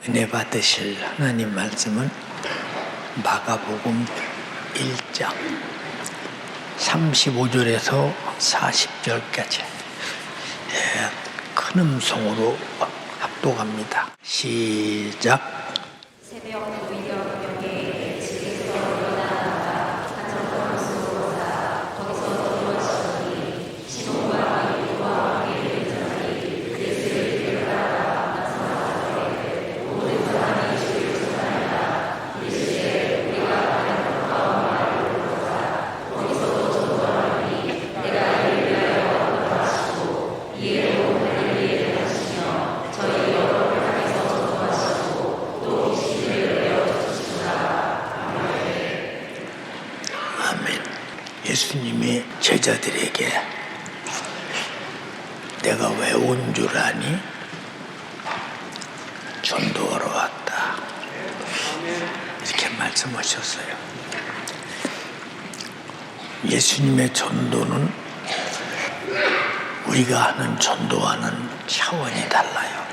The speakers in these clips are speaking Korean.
은혜 받으실 하나님 말씀은 마가복음 1장 35절에서 40절까지 큰 음성으로 합독합니다. 시작. 새벽 무렵경에 집에서 일어나다가 가정으로 오사 거기서 누워지더니 시몬과 베드로와 함께 되더니 예수를 데려다가 나사렛에 모든 사람이 주를 전하니라. 예수의 우리가 아는 가까운 말을 들었다. 거기서도 전도하니 내가 이를 위하여 원하시고 이에로 갈릴리에 가시며 저희 여러 땅에서 전도하시고 또 계시를 아멘. 예수님이 제자들에게 내가 왜 온 줄 아니? 전도하러 왔다. 이렇게 말씀하셨어요. 예수님의 전도는 우리가 하는 전도와는 차원이 달라요.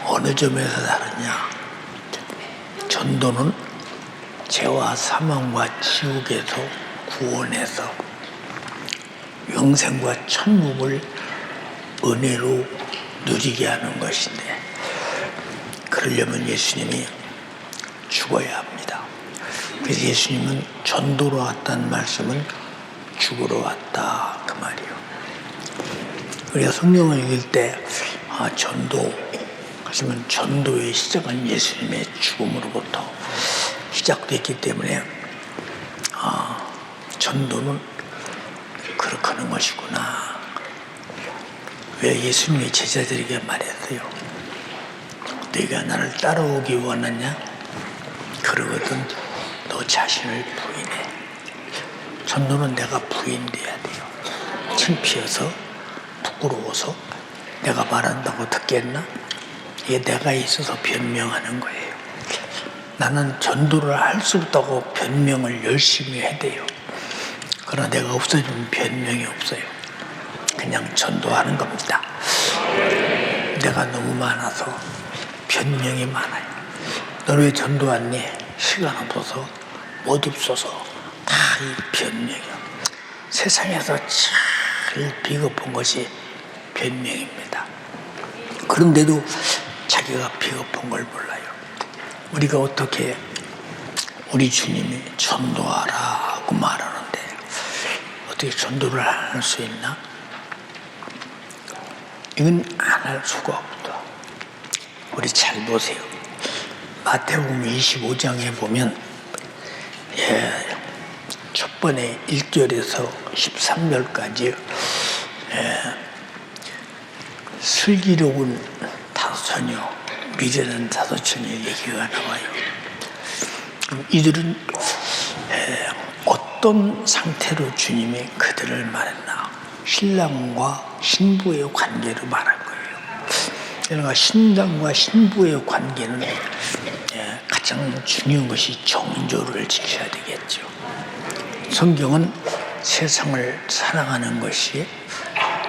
어느 점에서 다르냐? 전도는 죄와 사망과 지옥에서 구원해서 영생과 천국을 은혜로 누리게 하는 것인데, 그러려면 예수님이 죽어야 합니다. 그래서 예수님은 전도로 왔다는 말씀은 죽으러 왔다 그 말이에요. 우리가 성경을 읽을 때 전도 하시면 전도의 시작은 예수님의 죽음으로부터 시작됐기 때문에 전도는 그렇게 하는 것이구나. 왜 예수님이 제자들에게 말했어요? 네가 나를 따라오기 원하냐? 그러거든 너 자신을 부인해. 전도는 내가 부인돼야 돼요. 창피해서 부끄러워서 내가 말한다고 듣겠나? 이게 내가 있어서 변명하는 거예요. 나는 전도를 할 수 없다고 변명을 열심히 해야 돼요. 그러나 내가 없어지면 변명이 없어요. 그냥 전도하는 겁니다. 내가 너무 많아서 변명이 많아요. 너는 왜 전도 왔니? 시간 없어서, 못 입어서, 다 이 변명이야. 세상에서 제일 비겁한 것이 변명입니다. 그런데도 자기가 비겁한 걸 몰라요. 우리가 어떻게 우리 주님이 전도하라고 말하는데 어떻게 전도를 안 할 수 있나? 이건 안 할 수가 없다. 우리 잘 보세요. 마태복음 25장에 보면 첫 번에 1절에서 13절까지 슬기로운 다소처녀, 미련한 다소처녀 얘기가 나와요. 이들은 어떤 상태로 주님이 그들을 말했나? 신랑과 신부의 관계로 말한 거예요. 그러니까 신랑과 신부의 관계는 가장 중요한 것이 정조를 지켜야 되겠죠. 성경은 세상을 사랑하는 것이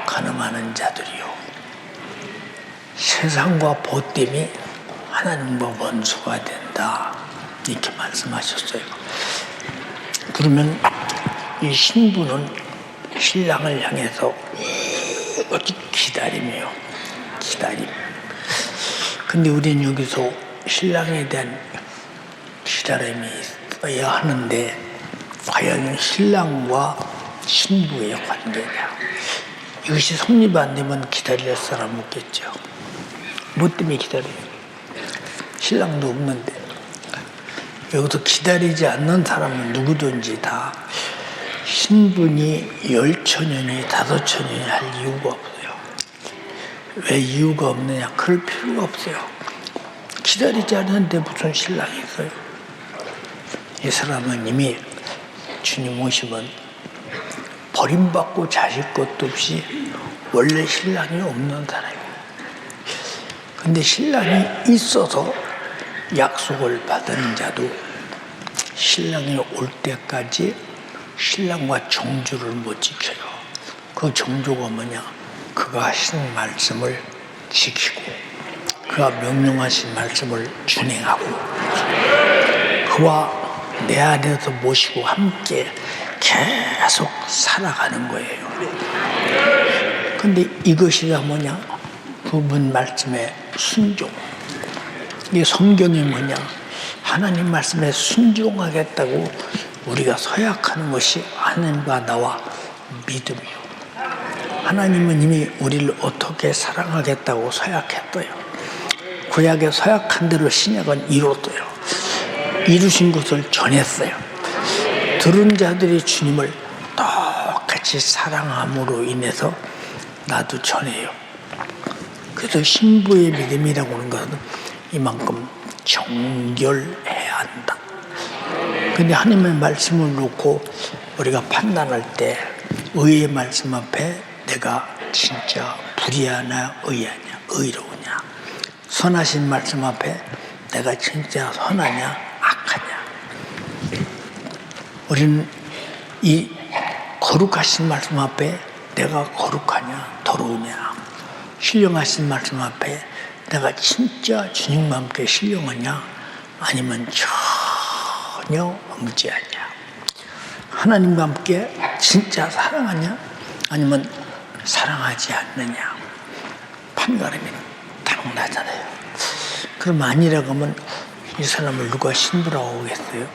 가늠하는 자들이요, 세상과 보됨이 하나님과 원수가 된다, 이렇게 말씀하셨어요. 그러면 이 신부는 신랑을 향해서 기다림이에요. 기다림. 근데 우리는 여기서 신랑에 대한 기다림이 있어야 하는데 과연 신랑과 신부의 관계냐? 이것이 성립 안 되면 기다릴 사람 없겠죠. 뭐 때문에 기다려요? 신랑도 없는데. 여기서 기다리지 않는 사람은 누구든지 다 신분이 10처녀니 5처녀니 할 이유가 없어요. 왜 이유가 없느냐? 그럴 필요가 없어요. 기다리지 않는데 무슨 신랑이 있어요? 이 사람은 이미 주님 오시면 버림받고 자식 것도 없이 원래 신랑이 없는 사람이에요. 근데 신랑이 있어서 약속을 받은 자도 신랑이 올 때까지 신랑과 정조를 못 지켜요. 그 정조가 뭐냐? 그가 하신 말씀을 지키고 그 그가 명령하신 말씀을 준행하고 그와 내 안에서 모시고 함께 계속 살아가는 거예요. 근데 이것이 다 뭐냐? 그분 말씀에 순종. 이 성경이 뭐냐? 하나님 말씀에 순종하겠다고 우리가 서약하는 것이 하나님과 나와 믿음이요. 하나님은 이미 우리를 어떻게 사랑하겠다고 서약했어요. 구약에 서약한 대로 신약은 이뤘어요. 이루신 것을 전했어요. 들은 자들이 주님을 똑같이 사랑함으로 인해서 나도 전해요. 그래서 신부의 믿음이라고 하는 것은 이만큼 정결해야 한다. 근데 하나님의 말씀을 놓고 우리가 판단할 때 의의 말씀 앞에 내가 진짜 불의하냐 의하냐 의로우냐, 선하신 말씀 앞에 내가 진짜 선하냐 악하냐. 우리는 이 거룩하신 말씀 앞에 내가 거룩하냐 더러우냐, 신령하신 말씀 앞에 내가 진짜 주님과 함께 신령하냐 아니면 전혀 무지하냐, 하나님과 함께 진짜 사랑하냐 아니면 사랑하지 않느냐. 판가름이 딱 나잖아요. 그럼 아니라고 하면 이 사람을 누가 신부라고 하겠어요?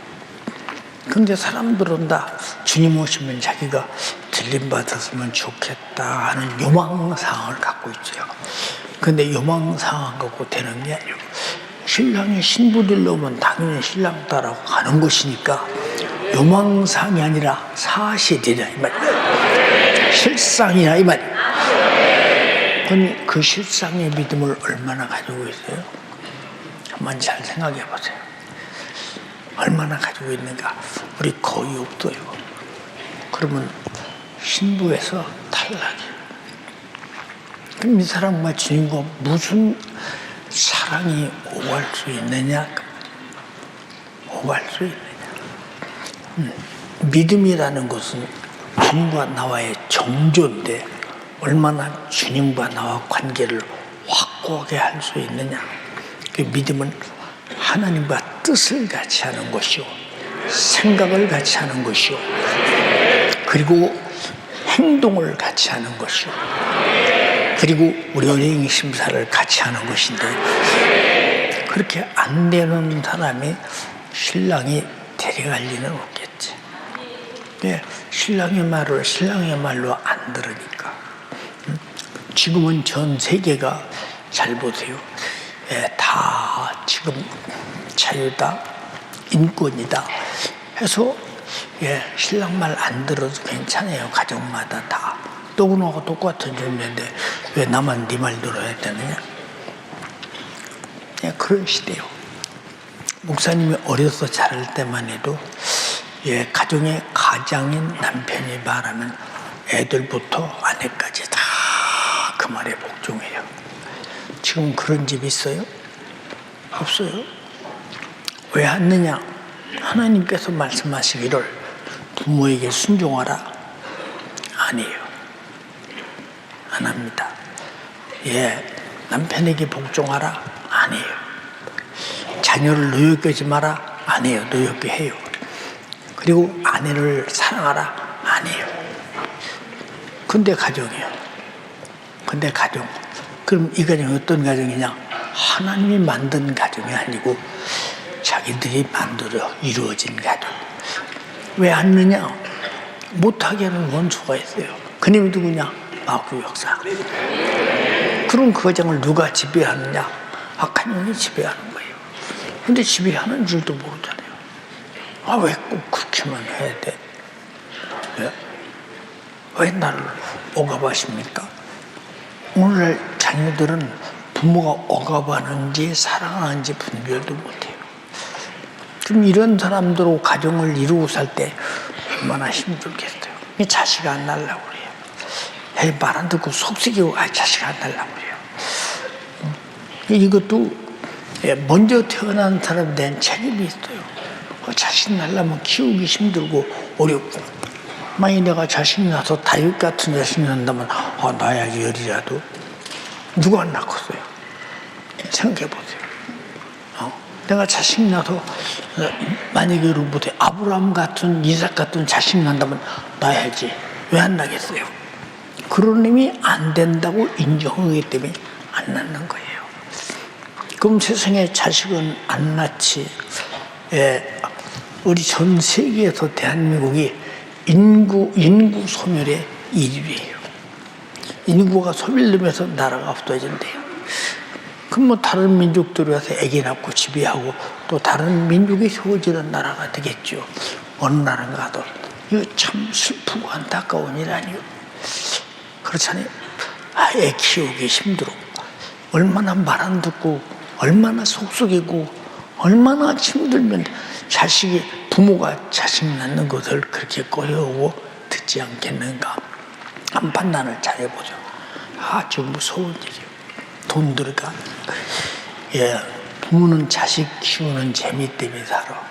근데 사람들은 다 주님 오시면 자기가 들림받았으면 좋겠다 하는 요망사항을 갖고 있어요. 근데 요망사항 갖고 되는 게 아니고 신랑이 신부들 오면 당연히 신랑 따라고 가는 것이니까 요망사항이 아니라 사실이냐 이 말이에요. 실상이냐 이 말이에요. 그럼 그 실상의 믿음을 얼마나 가지고 있어요? 한번 잘 생각해 보세요. 얼마나 가지고 있는가? 우리 거의 없어요. 그러면 신부에서 탈락이에요. 그럼 이 사람과 주님과 무슨 사랑이 오갈 수 있느냐? 오갈 수 있느냐? 믿음이라는 것은 주님과 나와의 정조인데 얼마나 주님과 나와 관계를 확고하게 할 수 있느냐? 그 믿음은 하나님과 뜻을 같이 하는 것이요, 생각을 같이 하는 것이요, 그리고 행동을 같이 하는 것이요, 그리고 우리 연예인 심사를 같이 하는 것인데 그렇게 안 되는 사람이 신랑이 데려갈 리는 없겠지. 신랑의 말을 신랑의 말로 안 들으니까. 지금은 전 세계가 잘 보세요. 다 지금 자유다, 인권이다 해서 신랑 말 안 들어도 괜찮아요. 가정마다 다. 너구나가 똑같은 존재인데 왜 나만 네 말 들어야 되느냐? 그런 시대요. 목사님이 어려서 자랄 때만 해도 가정의 가장인 남편이 말하면 애들부터 아내까지 다 그 말에 복종해요. 지금 그런 집 있어요? 없어요. 왜 하느냐? 하나님께서 말씀하시기를 부모에게 순종하라. 아니에요. 안 합니다. 남편에게 복종하라. 아니에요. 자녀를 노엽게 하지 마라. 아니에요. 노엽게 해요. 그리고 아내를 사랑하라. 아니에요. 근데 가정이에요. 근데 가정. 그럼 이 가정이 어떤 가정이냐? 하나님이 만든 가정이 아니고 자기들이 만들어 이루어진 가정. 왜 안 느냐? 못하게 하는 원수가 있어요. 그놈이 누구냐? 마귀 역사. 그럼 그 가정을 누가 지배하느냐? 악한 영이 지배하는 거예요. 근데 지배하는 줄도 모르잖아요. 왜 꼭 그렇게만 해야 돼? 왜 나를 억압하십니까? 오늘날 자녀들은 부모가 억압하는지 사랑하는지 분별도 못해요. 그럼 이런 사람들로 가정을 이루고 살 때 얼마나 힘들겠어요. 자식 안 낳으려고 그래요. 말 안 듣고 속삭이고 자식 안 낳으려고 그래요. 이것도 먼저 태어난 사람에 대한 책임이 있어요. 자식 낳으려면 키우기 힘들고 어렵고, 만약 내가 자식 낳아서 다윗 같은 자식 낳는다면 낳아야지 열이라도. 누가 안 낳겠어요? 생각해 보세요. 내가 자식 낳아도 만약에 여러분한테 아브라함 같은 이삭 같은 자식 낳는다면 낳아야지. 왜 안 낳겠어요? 그런 힘이 안 된다고 인정하기 때문에 안 낳는 거예요. 그럼 세상에 자식은 안 낳지. 우리 전 세계에서 대한민국이 인구 소멸의 1위예요. 인구가 소멸되면서 나라가 없어진대요. 그럼 뭐 다른 민족들이 와서 애기 낳고 지배하고 또 다른 민족이 세워지는 나라가 되겠죠. 어느 나라가 가도. 이거 참 슬프고 안타까운 일 아니에요. 그렇잖아요. 애 키우기 힘들어. 얼마나 말 안 듣고 얼마나 속썩이고 얼마나 힘들면 부모가 자식 낳는 것을 그렇게 꺼려오고 듣지 않겠는가. 한 판단을 잘 해보죠. 아주 무서운 일이에요. 돈 들어가. 부모는 자식 키우는 재미 때문에 살아.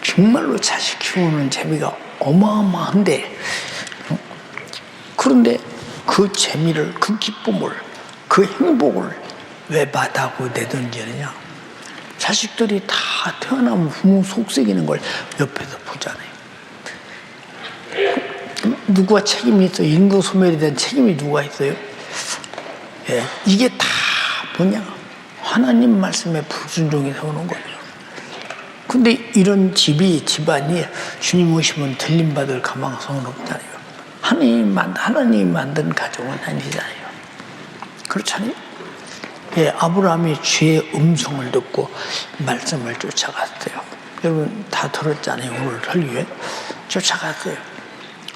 정말로 자식 키우는 재미가 어마어마한데, 그런데 그 재미를, 그 기쁨을, 그 행복을 왜 바다고 내던지느냐? 자식들이 다 태어나면 부모 속썩이는 걸 옆에서 보잖아요. 누가 책임이 있어요? 인구 소멸에 대한 책임이 누가 있어요? 이게 다 뭐냐? 하나님 말씀에 불순종해서 오는 거죠. 근데 이런 집안이 주님 오시면 들림받을 가망성은 없잖아요. 하나님이 만든 가정은 아니잖아요. 그렇잖아요. 아브라함이 주의 음성을 듣고 말씀을 쫓아갔어요. 여러분 다 들었잖아요. 오늘 설교에 쫓아갔어요.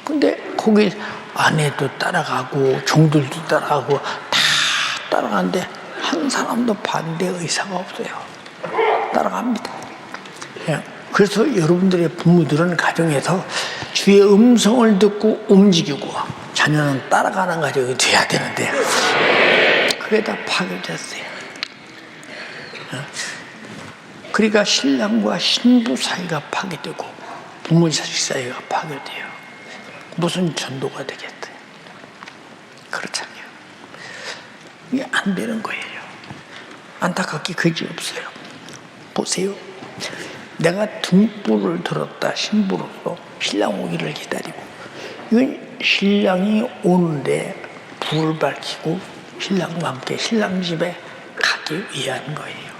근데 거기 아내도 따라가고 종들도 따라가고 다 따라가는데 한 사람도 반대 의사가 없어요. 따라갑니다. 그래서 여러분들의 부모들은 가정에서 주의 음성을 듣고 움직이고 자녀는 따라가는 가정이 돼야 되는데 그게 다 파괴됐어요. 그러니까 신랑과 신부 사이가 파괴되고 부모 자식 사이가 파괴돼요. 무슨 전도가 되겠어요? 그렇잖아요. 이게 안 되는 거예요. 안타깝게 그지 없어요. 보세요. 내가 등불을 들었다 신부로서 신랑 오기를 기다리고, 이건 신랑이 오는데 불을 밝히고 신랑과 함께 신랑 집에 가기 위한 거예요.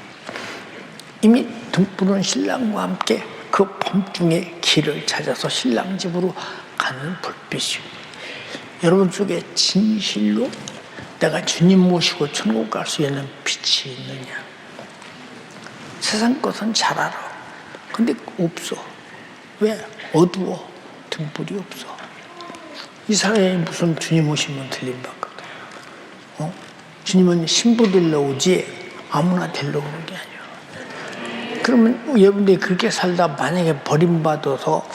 이미 등불은 신랑과 함께 그 밤중에 길을 찾아서 신랑 집으로 가는 불빛이요. 여러분 속에 진실로 내가 주님 모시고 천국 갈 수 있는 빛이 있느냐? 세상 것은 잘 알아. 근데 없어. 왜? 어두워. 등불이 없어. 이 사회에 무슨 주님 오시면 들림받거든. 주님은 신부 데리러 오지 아무나 데리러 오는 게 아니야. 그러면 여러분들이 그렇게 살다 만약에 버림받아서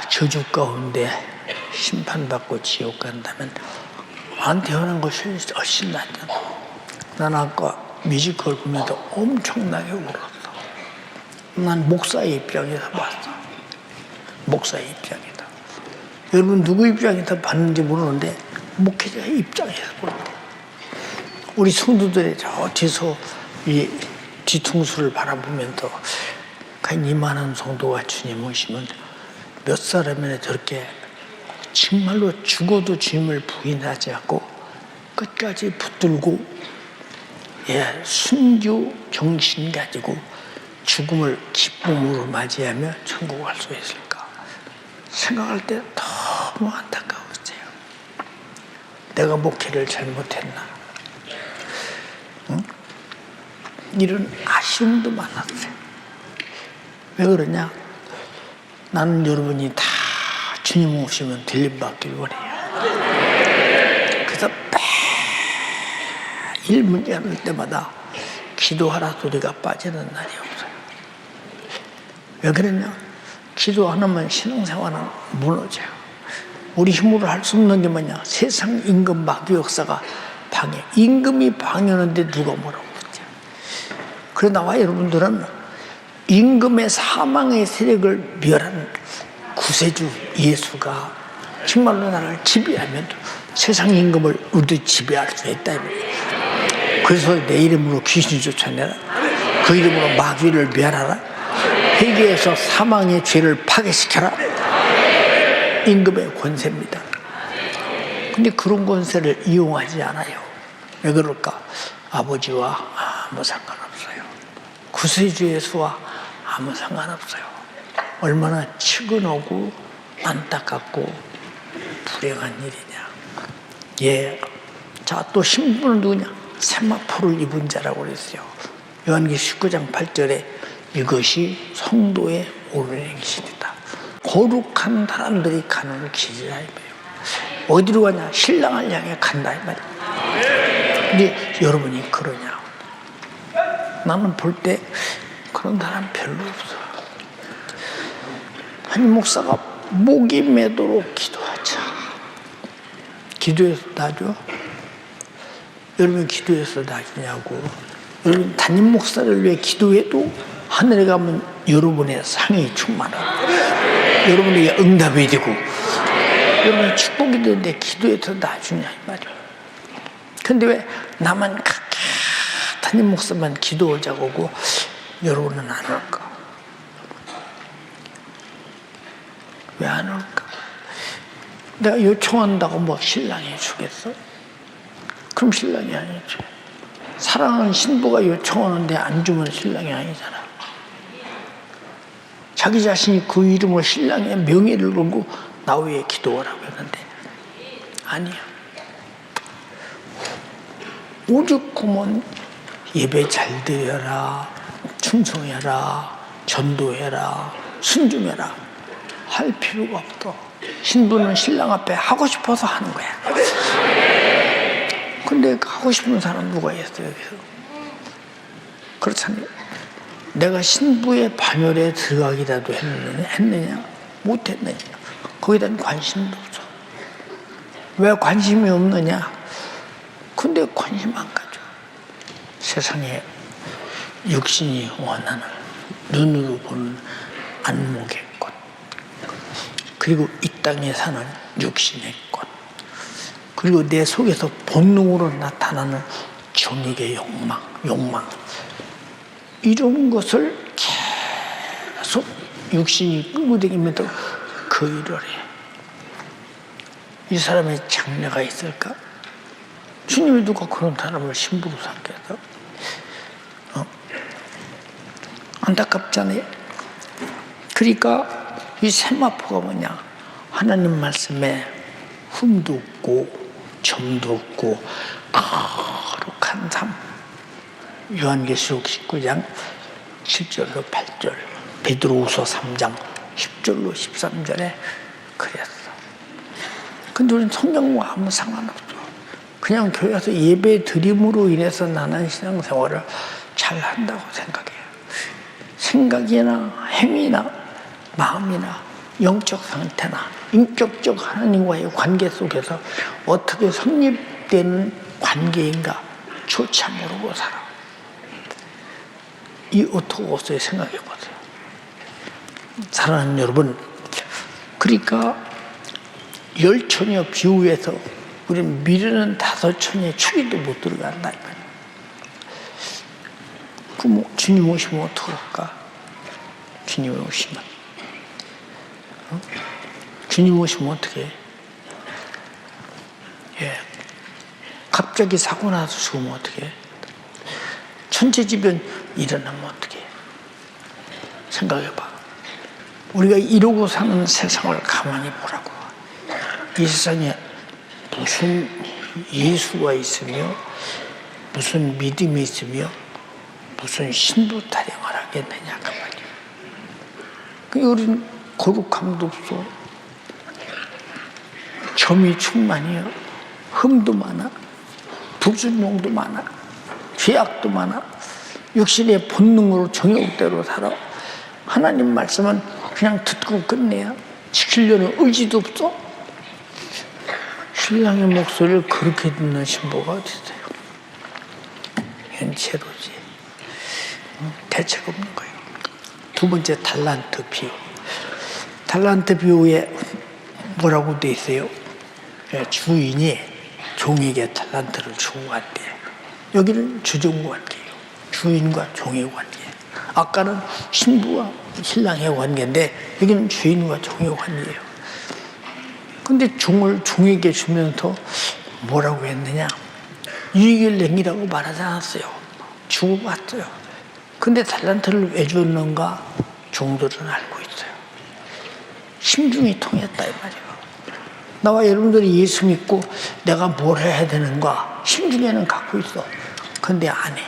저주 가운데 심판받고 지옥 간다면 안 태어난 것이 훨씬 낫잖아. 난 아까 뮤지컬 보면서 엄청나게 울었어. 난 목사의 입장에서 봤어. 목사의 입장에서. 여러분 누구 입장에서 봤는지 모르는데 목회자의 입장에서 볼 때 우리 성도들의 저 뒤에서 이 뒤통수를 바라보면서 과연 이 많은 성도가 주님 오시면 몇 사람이나 저렇게 정말로 죽어도 주님을 부인하지 않고 끝까지 붙들고 순교 정신 가지고 죽음을 기쁨으로 맞이하며 천국 갈 수 있을까 생각할 때 너무 안타까웠어요. 내가 목회를 잘못했나? 이런 아쉬움도 많았어요. 왜 그러냐? 나는 여러분이 다 주님 오시면 들림받길 원해요. 그래서 매일 문제 할 때마다 기도하라 소리가 빠지는 날이 없어요. 왜 그러냐? 기도 안 하면 신앙생활은 무너져요. 우리 힘으로 할 수 없는 게 뭐냐? 세상 임금 마귀 역사가 방해. 임금이 방해하는데 누가 뭐라고 그러죠? 그래 나와 여러분들은 임금의 사망의 세력을 멸한 구세주 예수가 정말로 나를 지배하면 세상 임금을 우리도 지배할 수 있다. 그래서 내 이름으로 귀신 쫓아내라. 그 이름으로 마귀를 멸하라. 회개해서 사망의 죄를 파괴시켜라. 임금의 권세입니다. 근데 그런 권세를 이용하지 않아요. 왜 그럴까? 아버지와 아무 상관없어요. 구세주 예수와 아무 상관없어요. 얼마나 측은하고 안타깝고 불행한 일이냐. 예. 자, 또 신부는 누구냐? 세마포를 입은 자라고 그랬어요. 요한계시록 19장 8절에 이것이 성도의 옳은 행실이다. 거룩한 사람들이 가는 길이라 이 말이에요. 어디로 가냐? 신랑을 향해 간다 이 말이에요. 근데 여러분이 그러냐? 나는 볼 때 그런 사람 별로 없어. 한 목사가 목이 매도록 기도하자. 기도해서 나죠? 여러분 기도해서 나주냐고. 여러분 담임 목사를 위해 기도해도 하늘에 가면 여러분의 상이 충만하고 여러분에게 응답이 되고 여러분의 축복이 되는데 기도해서 나주냐 이 말이야. 근데 왜 나만 담임 목사만 기도하자고 하고 여러분은 안 올까? 왜 안 올까? 내가 요청한다고 뭐 신랑이 주겠어? 그럼 신랑이 아니지. 사랑하는 신부가 요청하는데 안 주면 신랑이 아니잖아. 자기 자신이 그 이름으로 신랑의 명예를 걸고 나 위해 기도하라고 했는데 아니야. 오죽 그면 예배 잘 드려라, 충성해라, 전도해라, 순종해라 할 필요가 없어. 신부는 신랑 앞에 하고 싶어서 하는 거야. 근데 하고 싶은 사람 누가 있어요, 여기서? 그렇잖아요. 내가 신부의 반열에 들어가기라도 했느냐? 못했느냐? 거기에 대한 관심도 없어. 왜 관심이 없느냐? 근데 관심 안 가져. 세상에 육신이 원하는 눈으로 보는 안목의 꽃, 그리고 이 땅에 사는 육신의 꽃, 그리고 내 속에서 본능으로 나타나는 정욕의 욕망 이런 것을 계속 육신이 끌고 다니면서 그 일을 해. 이 사람의 장래가 있을까? 주님이 누가 그런 사람을 신부로 삼겠어? 안타깝잖아요. 그러니까 이 세마포가 뭐냐? 하나님 말씀에 흠도 없고 점도 없고 거룩한 삶. 요한계시록 19장 7절로 8절, 베드로후서 3장 10절로 13절에 그랬어. 근데 우리는 성경과 아무 상관없어. 그냥 교회에서 예배 드림으로 인해서 나는 신앙생활을 잘 한다고 생각해요. 생각이나 행위나 마음이나 영적 상태나 인격적 하나님과의 관계 속에서 어떻게 성립되는 관계인가 조차 모르고 살아. 이 어떻게 생각해 보세요. 사랑하는 여러분, 그러니까 열처녀 비유에서 우리는 미르는 5처녀의 축에도 못 들어간다. 그럼 주님 오시면 어떡할까? 주님 오시면 주님 오시면 어떻게 해? 예. 갑자기 사고 나서 죽으면 어떻게 해? 천재지변 일어나면 어떻게 해? 생각해봐. 우리가 이러고 사는 세상을 가만히 보라고. 이 세상에 무슨 예수가 있으며 무슨 믿음이 있으며 무슨 신부 타령을 하겠느냐 그 말이야. 우리는 거룩함도 없어. 점이 충만해요. 흠도 많아. 불순종도 많아. 죄악도 많아. 육신의 본능으로 정욕대로 살아. 하나님 말씀은 그냥 듣고 끝내야. 지키려는 의지도 없어. 신랑의 목소리를 그렇게 듣는 신부가 어디 있어요? 현체로지. 대책 없는 거예요. 두 번째 달란트 비유. 달란트 비유에 뭐라고 돼 있어요? 주인이 종에게 달란트를 주고 갔대. 여기는 주종 관계예요. 주인과 종의 관계. 아까는 신부와 신랑의 관계인데 여기는 주인과 종의 관계예요. 근데 종을 종에게 주면서 뭐라고 했느냐? 유익을 남기라고 말하지 않았어요. 주고 갔어요. 근데 달란트를 왜 줬는가? 종들은 알고 있어요. 심중이 통했다 이 말이에요. 나와 여러분들이 예수 믿고 내가 뭘 해야 되는가? 심중에는 갖고 있어. 근데 안 해.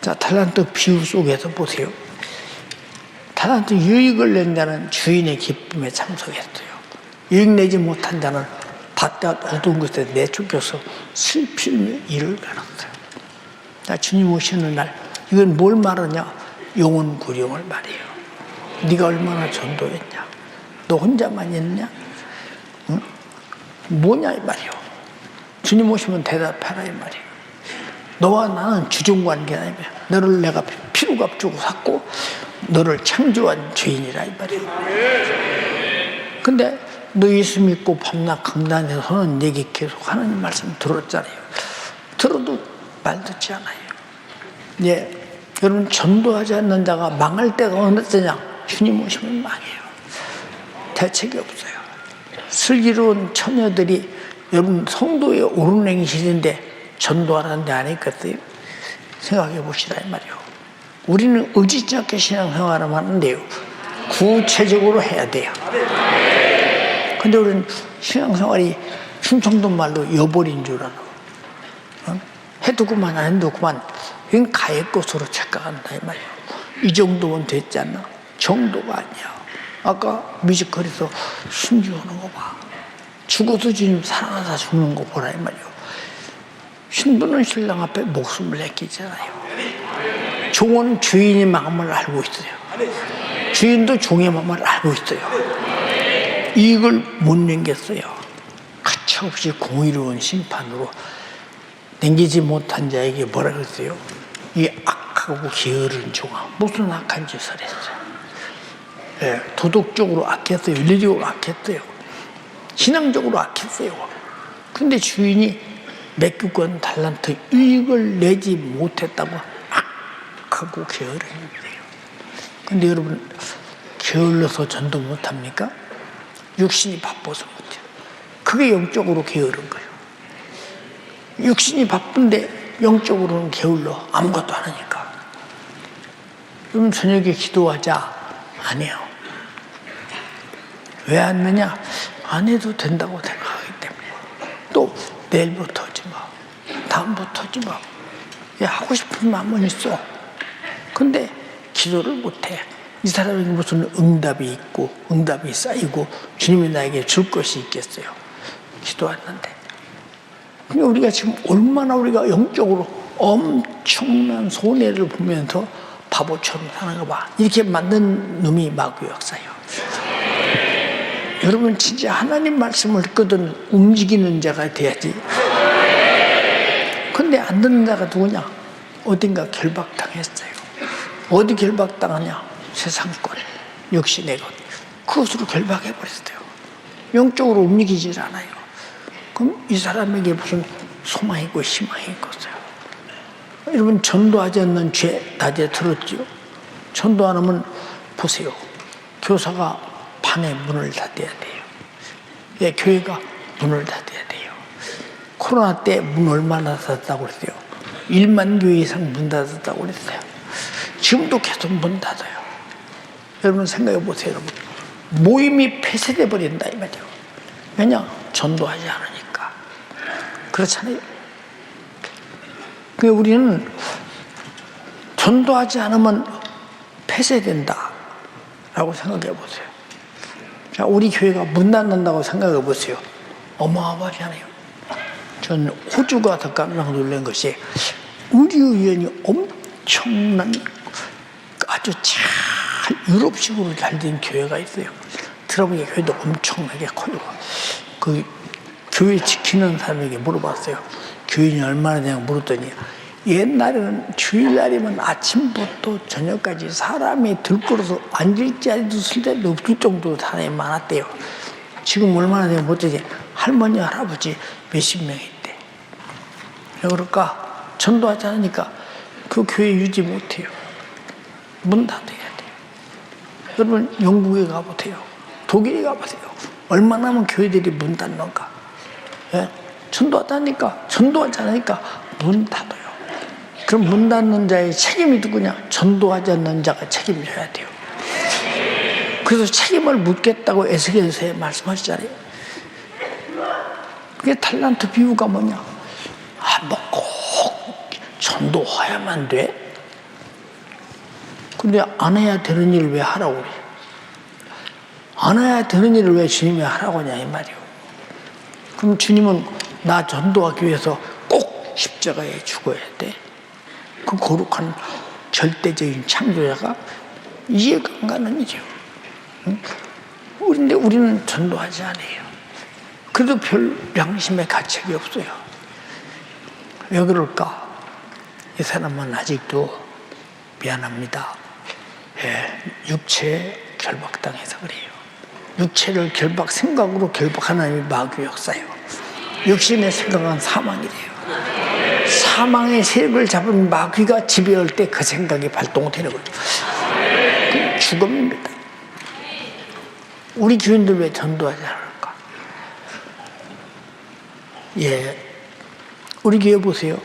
자, 달란트 비유 속에서 보세요. 달란트 유익을 낸 자는 주인의 기쁨에 참석했어요. 유익 내지 못한 자는 밭밭 어두운 곳에 내쫓겨서 슬피며 이를 가렸어요. 자, 주님 오시는 날 이건 뭘 말하냐? 영혼 구령을 말해요. 네가 얼마나 전도했냐? 너 혼자만 있냐? 응? 뭐냐 이 말이요. 주님 오시면 대답하라 이 말이에요. 너와 나는 주종관계다 이 말이야. 너를 내가 피로값 주고 샀고 너를 창조한 죄인이라 이 말이에요. 근데 너 예수 믿고 밤낮 강단에서는 내게 계속 하나님 말씀 들었잖아요. 들어도 말 듣지 않아요. 예, 여러분 전도하지 않는 자가 망할 때가 어느 때냐? 주님 오시면 망해요. 대책이 없어요. 슬기로운 처녀들이 여러분 성도의 오른행실인데 전도하는데 안 했겠어요? 생각해 보시라 이 말이요. 우리는 의지치 않게 신앙생활을 하는데요. 구체적으로 해야 돼요. 근데 우리는 신앙생활이 충청도 말로 여벌인 줄 알아. 어? 해두고만 안 해두고만 이건 가의 것으로 착각한다 이 말이야. 이 정도면 됐지 않나? 정도가 아니야. 아까 뮤지컬에서 숨기오는 거 봐. 죽어도 주님 사랑하다 죽는 거 보라 이 말이야. 신부는 신랑 앞에 목숨을 맡기잖아요. 종은 주인의 마음을 알고 있어요. 주인도 종의 마음을 알고 있어요. 이걸 못 남겼어요. 가차없이 공의로운 심판으로 남기지 못한 자에게 뭐라 그랬어요? 이 악하고 게으른 종아 무슨 악한 짓을 했어요. 예, 도덕적으로 악했어요. 윤리적으로 악했어요. 신앙적으로 악했어요. 근데 주인이 맡기고 달란트 이익을 내지 못했다고 악하고 게으른 일이에요. 근데 여러분 게을러서 전도 못합니까? 육신이 바빠서 못해요. 그게 영적으로 게으른 거예요. 육신이 바쁜데 영적으로는 게을러. 아무것도 안 하니까. 그럼 저녁에 기도하자. 안 해요. 왜 안 하냐? 안 해도 된다고 생각하기 때문에. 또 내일부터 하지 마. 다음부터 하지 마. 하고 싶은 마음은 있어. 근데 기도를 못해. 이 사람에게 무슨 응답이 있고 응답이 쌓이고 주님이 나에게 줄 것이 있겠어요. 기도했는데. 근데 우리가 지금 얼마나 우리가 영적으로 엄청난 손해를 보면서 바보처럼 사는 거 봐. 이렇게 만든 놈이 마귀 역사예요. 여러분 진짜 하나님 말씀을 듣거든 움직이는 자가 돼야지. 근데 안 듣는 자가 누구냐? 어딘가 결박당했어요. 어디 결박당하냐? 세상권, 역시 내 것. 그것으로 결박해버렸어요. 영적으로 움직이질 않아요. 그럼 이 사람에게 무슨 소망이 있고 희망이 있겠어요? 여러분 전도하지 않는 죄 낮에 들었죠? 전도 안 하면 보세요. 교사가 반에 문을 닫아야 돼요. 예, 교회가 문을 닫아야 돼요. 코로나 때 문 얼마나 닫았다고 그랬어요? 1만 교회 이상 문 닫았다고 그랬어요. 지금도 계속 문 닫아요. 여러분 생각해 보세요. 여러분. 모임이 폐쇄돼 버린다 이 말이에요. 왜냐? 전도하지 않으니까. 그렇잖아요. 그 우리는 전도하지 않으면 폐쇄된다 라고 생각해 보세요. 자, 우리 교회가 문 닫는다고 생각해 보세요. 어마어마하잖아요. 전 호주가 더 깜짝 놀란 것이 의료위원이 엄청난 아주 잘 유럽식으로 잘 된 교회가 있어요. 들어보니 교회도 엄청나게 커요. 그 교회 지키는 사람에게 물어봤어요. 교인이 얼마나 되냐고 물었더니 옛날에는 주일날이면 아침부터 저녁까지 사람이 들끓어서 앉을 자리도 쓸 데도 없을 정도로 사람이 많았대요. 지금 얼마나 되면 못되지? 할머니 할아버지 몇십 명 있대. 왜 그럴까? 전도하지 않으니까 그 교회 유지 못해요. 문 닫아야 돼요. 여러분 영국에 가보세요. 독일에 가보세요. 얼마나 하면 교회들이 문 닫는가. 예? 전도하지 않으니까 문 닫아요. 그럼 문 닫는 자의 책임이 누구냐? 전도하지 않는 자가 책임져야 돼요. 그래서 책임을 묻겠다고 에스겔서에 말씀하시잖아요. 그게 달란트 비유가 뭐냐? 뭐 꼭 전도해야만 돼? 근데 안 해야 되는 일을 왜 하라고 그래? 안 해야 되는 일을 왜 주님이 하라고 하냐 이 말이요. 그럼 주님은 나 전도하기 위해서 꼭 십자가에 죽어야 돼? 그 거룩한 절대적인 창조자가 이해가 안 가는 일이요. 근데 우리는 전도하지 않아요. 그래도 별 양심의 가책이 없어요. 왜 그럴까? 이 사람은 아직도 미안합니다. 육체에 결박당해서 그래요. 육체를 생각으로 결박하는 하나님의 마귀 역사예요. 육신의 생각은 사망이래요. 사망의 세력을 잡은 마귀가 지배할 때 그 생각이 발동되는 거죠. 그 죽음입니다. 우리 교인들 왜 전도하지 않을까? 우리 교회 보세요.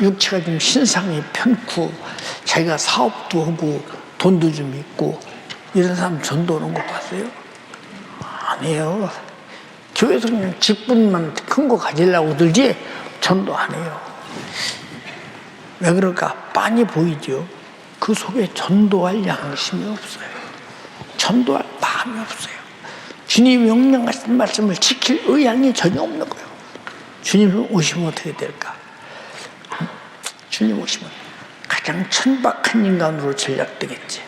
육체가 좀 신상이 편고 자기가 사업도 하고 돈도 좀 있고 이런 사람 전도하는 거 봤어요? 아니에요. 교회에서 그냥 직분만 큰 거 가지려고 들지 전도 안 해요. 왜 그럴까? 빤히 보이죠. 그 속에 전도할 양심이 없어요. 전도할 마음이 없어요. 주님이 명령하신 말씀을 지킬 의향이 전혀 없는 거예요. 주님 오시면 어떻게 될까? 주님 오시면 가장 천박한 인간으로 전락되겠지.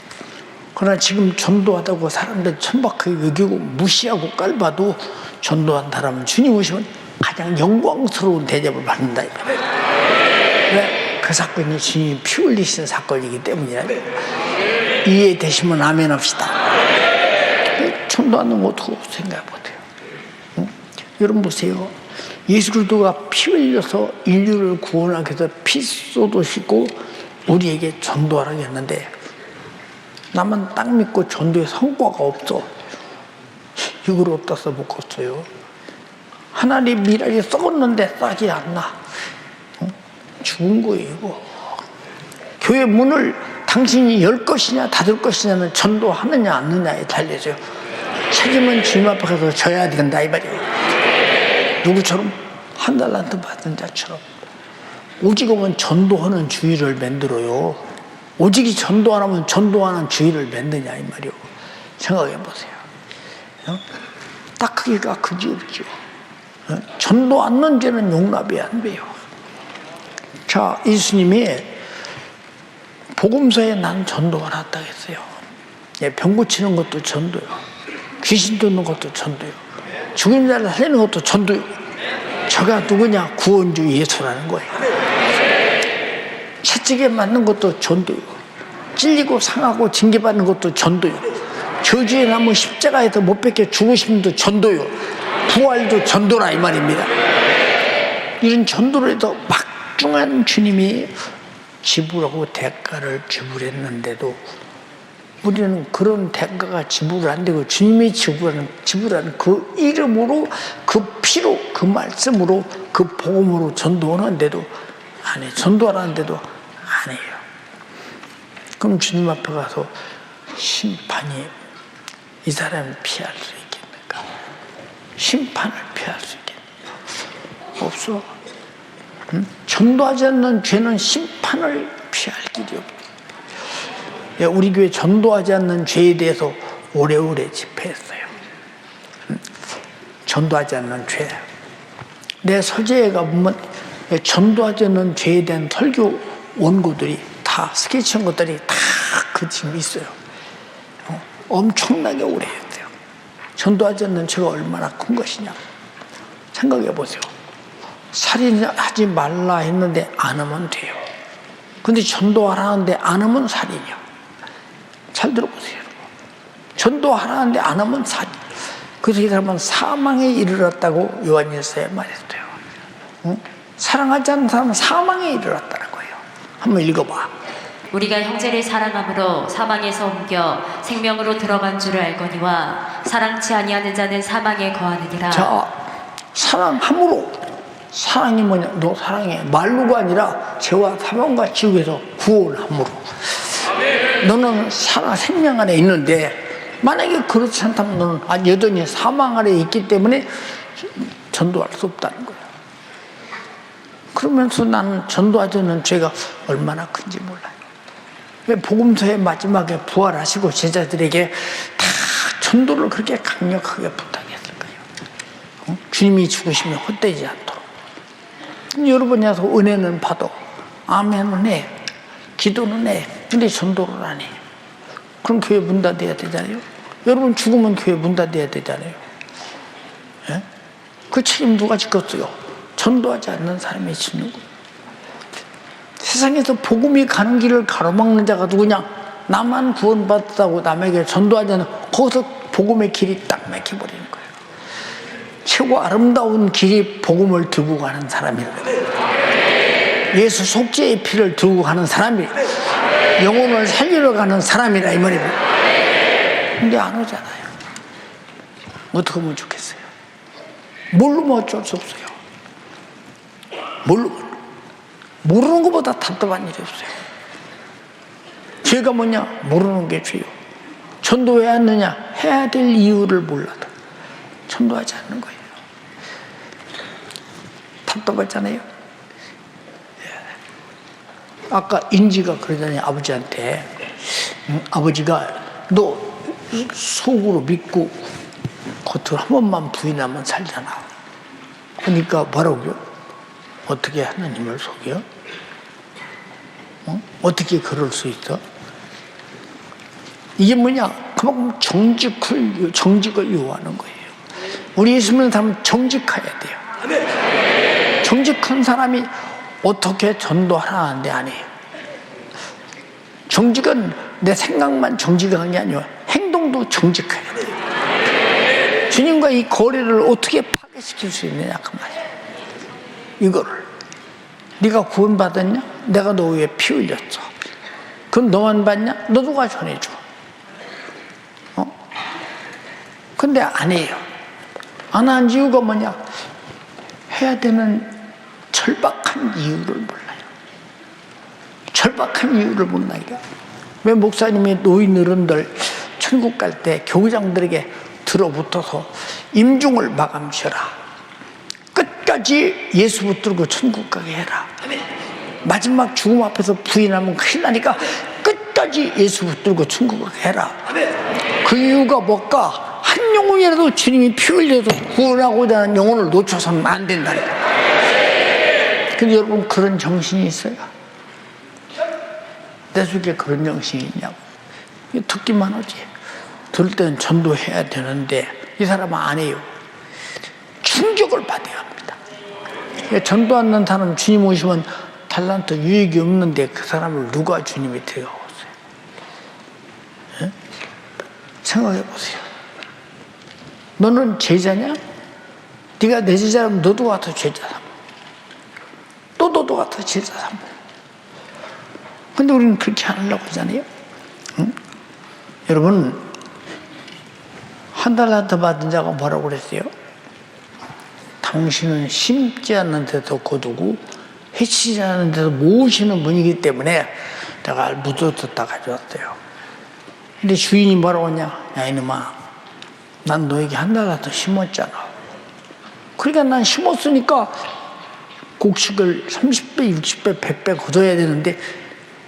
그러나 지금 전도하다고 사람들 천박하게 여기고 무시하고 깔봐도 전도한 사람은 주님 오시면 가장 영광스러운 대접을 받는다. 왜? 그 사건이 주님이 피 흘리신 사건이기 때문이야. 이해되시면 아멘 합시다. 전도하는 거 어떻게 생각해 보세요. 여러분 보세요. 예수 그리스도가 피 흘려서 인류를 구원하기 위해서 피 쏟으시고 우리에게 전도하라고 했는데 나만 딱 믿고 전도의 성과가 없어. 이걸 어디다 써먹었어요? 하나님 미랄이 썩었는데 싸지 않나? 죽은 거예요 이거. 교회 문을 당신이 열 것이냐 닫을 것이냐는 전도하느냐 안 하느냐에 달려져요. 책임은 주님 앞에 가서 져야 된다 이 말이에요. 누구처럼? 한 달란트 받은 자처럼. 오직하면 전도하는 주의를 만들어요. 오직이 전도 안 하면 전도하는 주의를 만드냐 이 말이요. 생각해 보세요. 딱 크기가 그지없죠. 전도 않는 죄는 용납이 안 돼요. 자, 예수님이 복음서에 난 전도가 낫다고 했어요. 병 고치는 것도 전도요. 귀신 쫓는 것도 전도요. 죽은 자를 살리는 것도 전도요. 저가 누구냐? 구원주 예수라는 거예요. 채찍에 맞는 것도 전도요. 찔리고 상하고 징계받는 것도 전도요. 저주에 남은 십자가에서 못 뺏겨 죽으심도 전도요. 부활도 전도라 이 말입니다. 이런 전도를 해도 막중한 주님이 지불하고 대가를 지불했는데도 우리는 그런 대가가 지불 안 되고 주님이 지불하는 그 이름으로 그 피로 그 말씀으로 그 복음으로 전도하는데도 안 해요. 전도하라는데도 안 해요. 그럼 주님 앞에 가서 심판이 이 사람을 피할 수 있겠습니까? 심판을 피할 수 있겠습니까? 없어. 전도하지 않는 죄는 심판을 피할 길이 없어. 우리 교회 전도하지 않는 죄에 대해서 오래오래 집회했어요. 전도하지 않는 죄. 내 서재에 가보면 전도하지 않는 죄에 대한 설교 원고들이 다 스케치한 것들이 다 그 지금 있어요. 엄청나게 오래 했어요. 전도하지 않는 죄가 얼마나 큰 것이냐. 생각해 보세요. 살인하지 말라 했는데 안 하면 돼요. 근데 전도하라는데 안 하면 살인이야. 잘 들어보세요. 여러분. 전도하라는데 안 하면 살인. 그래서 이 사람은 사망에 이르렀다고 요한일서에 말했어요. 응? 사랑하지 않는 사람은 사망에 이르렀다는 거예요. 한번 읽어봐. 우리가 형제를 사랑함으로 사망에서 옮겨 생명으로 들어간 줄을 알거니와 사랑치 아니하는 자는 사망에 거하느니라. 자, 사랑함으로. 사랑이 뭐냐? 너 사랑해. 말로가 아니라 죄와 사망과 지옥에서 구원함으로. 너는 생명 안에 있는데 만약에 그렇지 않다면 너는 여전히 사망 안에 있기 때문에 전도할 수 없다는 거예요. 그러면서 나는 전도하지 않는 죄가 얼마나 큰지 몰라요. 왜 복음서의 마지막에 부활하시고 제자들에게 다 전도를 그렇게 강력하게 부탁했을까요? 주님이 죽으시면 헛되지 않도록. 여러분이 와서 은혜는 받아, 아멘은 해, 기도는 해. 근데 전도를 안 해. 그럼 교회 문 닫아야 되잖아요. 여러분 죽으면 교회 문 닫아야 되잖아요. 예? 그 책임 누가 지겠어요? 전도하지 않는 사람이 짓는 거예요. 세상에서 복음이 가는 길을 가로막는 자가 누구냐? 나만 구원받았다고 남에게 전도하지 않는, 거기서 복음의 길이 딱 막혀버리는 거예요. 최고 아름다운 길이 복음을 들고 가는 사람이에요. 예수 속죄의 피를 들고 가는 사람이에요. 영혼을 살리러 가는 사람이라 이 말입니다. 근데 안 오잖아요. 어떻게 하면 좋겠어요? 모르면 어쩔 수 없어요. 모르는 것보다 답답한 일이 없어요. 죄가 뭐냐? 모르는 게 죄요. 전도 왜 안 하느냐? 해야 될 이유를 몰라도 전도하지 않는 거예요. 답답하잖아요. 아까 인지가 그러잖아요. 아버지한테. 아버지가 너 속으로 믿고 겉으로 한 번만 부인하면 살잖아. 그러니까 뭐라고요? 어떻게 하나님을 속여? 어떻게 그럴 수 있어? 이게 뭐냐? 그만큼 정직을 요구하는 거예요. 우리 예수 믿는 사람은 정직해야 돼요. 정직한 사람이 어떻게 전도하는데 안 해요. 정직은 내 생각만 정직한 게 아니라 행동도 정직해야 돼요. 주님과 이 거래를 어떻게 파괴시킬 수 있느냐 그 말이에요. 이거를 네가 구원받았냐? 내가 너 위에 피 흘렸어. 그럼 너만 받냐? 너 누가 전해줘? 근데 안 해요. 안 한 이유가 뭐냐? 해야 되는 절박한 이유를 몰라요. 절박한 이유를 몰라요. 왜 목사님이 노인 어른들 천국 갈 때 교구장들에게 들어붙어서 임종을 마감시켜라. 끝까지 예수 붙들고 천국 가게 해라. 마지막 죽음 앞에서 부인하면 큰일 나니까 끝까지 예수 붙들고 천국 가게 해라. 그 이유가 뭘까? 한 영혼이라도 주님이 피 흘려서 구원하고자 하는 영혼을 놓쳐서는 안 된다니까. 근데 여러분 그런 정신이 있어요? 내 속에 그런 정신이 있냐고. 듣기만 하지. 들을 때는 전도해야 되는데 이 사람은 안 해요. 충격을 받아야 합니다. 전도하는 사람 주님 오시면 달란트 유익이 없는데 그 사람을 누가 주님이 데려가왔어요? 네? 생각해 보세요. 너는 제자냐? 네가 내 제자라면 너도 같아 제자 삼아. 또 너도 같아 제자 삼아. 근데 우리는 그렇게 안 하려고 하잖아요. 응? 여러분 한 달란트 받은 자가 뭐라고 그랬어요? 당신은 심지 않는 데도 거두고 해치지 않는 데도 모으시는 분이기 때문에 내가 묻어뒀다 가져왔대요. 근데 주인이 뭐라고 하냐? 야 이놈아, 난 너에게 한 달란트 심었잖아. 그러니까 난 심었으니까 곡식을 30배, 60배, 100배 거둬야 되는데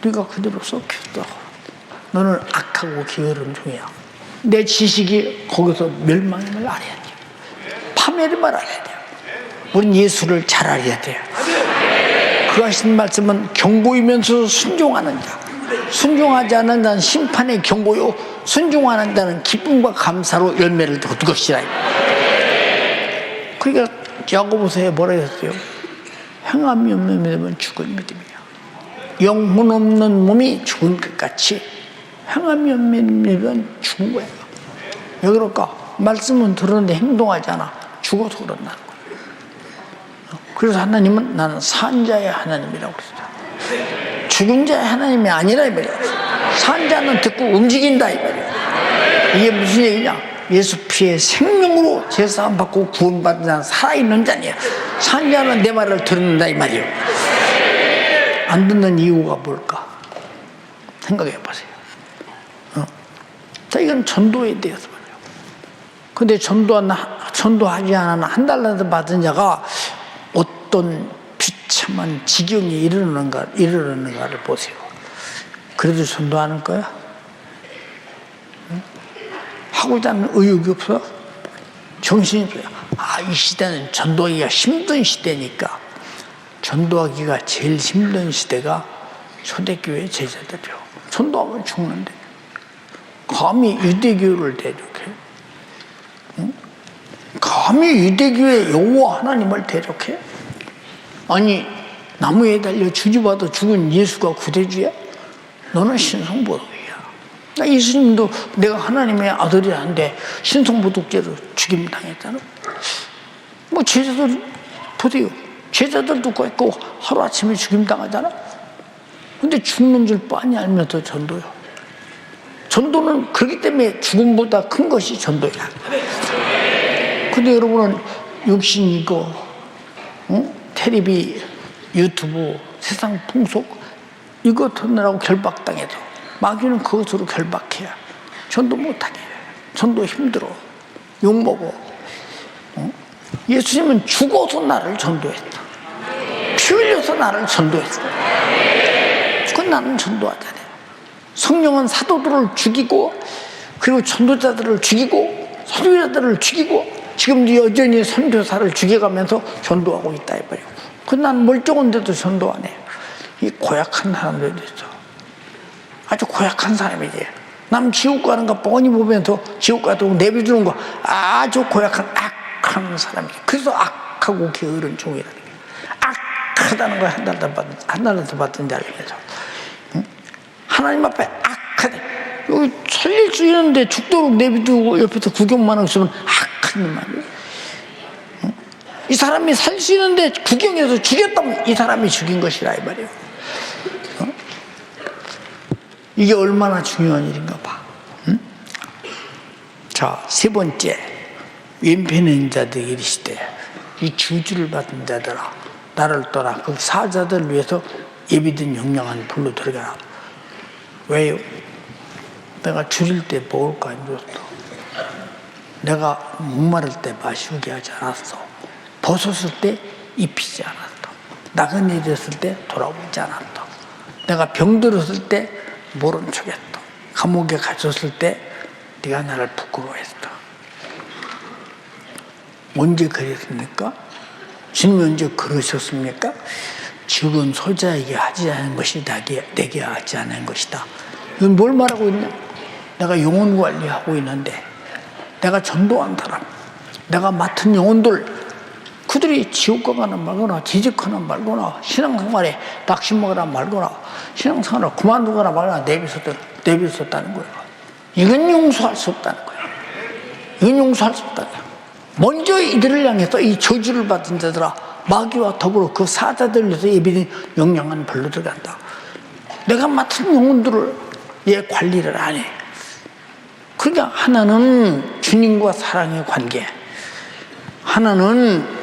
네가 그대로 썩혔어. 너는 악하고 게으른 종이야. 내 지식이 거기서 멸망임을 알아야 돼요. 파멸임을 알아야 돼요. 우린 예수를 잘 알아야 돼요. 그 하신 말씀은 경고이면서 순종하는 자. 순종하지 않는 자는 심판의 경고요. 순종하는 자는 기쁨과 감사로 열매를 얻을 것이라. 그러니까 야고보서에 뭐라 했어요? 행함이 없는 믿음은 죽은 믿음이야. 영혼 없는 몸이 죽은 것 같이 행함이 없는 믿음은 죽은 거예요. 왜 그럴까? 말씀은 들었는데 행동하지 않아. 죽어서 그런다는 거예요. 그래서 하나님은 나는 산 자의 하나님이라고 그랬어요. 죽은 자의 하나님이 아니라 이 말이야. 산 자는 듣고 움직인다 이 말이야. 이게 무슨 얘기냐? 예수 피의 생명으로 제사함 받고 구원받은 자는 살아있는 자냐. 산 자는 내 말을 듣는다 이 말이에요. 안 듣는 이유가 뭘까? 생각해 보세요. 자, 이건 전도에 대해서 말이에요. 근데 전도하지 않은 한 달란트 받은 자가 어떤 비참한 지경에 이르는가를 보세요. 그래도 전도하는 거야? 응? 하고자 하는 의욕이 없어? 정신이 없어요. 이 시대는 전도하기가 힘든 시대니까. 전도하기가 제일 힘든 시대가 초대교회 제자들이요. 전도하면 죽는데. 감히 유대교를 대적해? 응? 감히 유대교의 여호와 하나님을 대적해? 아니, 나무에 달려 주지봐도 죽은 예수가 구대주야? 너는 신성모독이야. 예수님도 내가 하나님의 아들이라는데 신성모독죄로 죽임당했잖아. 뭐 제자들 보세요. 제자들도 있고 하루아침에 죽임당하잖아. 근데 죽는 줄 뻔히 알면서 전도요. 전도는 그렇기 때문에 죽음보다 큰 것이 전도야. 근데 여러분은 육신이고 텔레비, 유튜브, 세상 풍속 이거 듣느라고 결박당해도 마귀는 그것으로 결박해야 전도 못하게 해. 전도 힘들어. 욕먹어. 예수님은 죽어서 나를 전도했다. 피 흘려서 나를 전도했다. 그건 나는 전도하잖아요. 성령은 사도들을 죽이고 그리고 전도자들을 죽이고 선교자들을 죽이고 지금도 여전히 선교사를 죽여가면서 전도하고 있다 해버리고. 난 멀쩡한데도 전도 안 해요. 이 고약한 사람들이 있어. 아주 고약한 사람이지. 남 지옥 가는 거 뻔히 보면서 지옥 가도 내비두는 거 아주 고약한 악한 사람이지. 그래서 악하고 게으른 종이라는 거예요. 악하다는 걸 한 달란트 받은 자를 위해서. 하나님 앞에 악하대. 여기 살릴 수 있는데 죽도록 내비두고 옆에서 구경만 하고 있으면 악한 말이에요. 이 사람이 살 수 있는데 구경해서 죽였다면 이 사람이 죽인 것이라 이 말이에요. 이게 얼마나 중요한 일인가 봐. 자, 세 번째, 왼편인 자들이 이르시되 이 주주를 받은 자들아 나를 떠나 그 사자들을 위해서 예비된 영양한 불로 들어가라. 왜요? 내가 줄일 때 먹을 거 안 줬어. 내가 목마를 때 마시게 하지 않았어. 벗었을 때 입히지 않았어. 나그네졌을 때 돌아오지 않았어. 내가 병들었을 때 모른 척했어. 감옥에 갇혔을 때 네가 나를 부끄러워했어. 언제 그랬습니까? 주님이 언제 그러셨습니까? 죽은 소자에게 하지 않은 것이 내게 하지 않은 것이다. 이건 뭘 말하고 있냐? 내가 영혼 관리하고 있는데 내가 전도한 사람, 내가 맡은 영혼들 그들이 지옥 가거나 말거나 지직하나 말거나 신앙생활에 낙심하거나 말거나 신앙생활을 그만두거나 말거나 내비뒀다는 거예요. 이건 용서할 수 없다는 거예요. 이건 용서할 수 없다는 거예요. 먼저 이들을 향해서 이 저주를 받은 자들아 마귀와 더불어 그 사자들 위해서 예비된 영양한 벌로 들어간다. 내가 맡은 영혼들을 얘 관리를 안 해. 그러니까 하나는 주님과 사랑의 관계, 하나는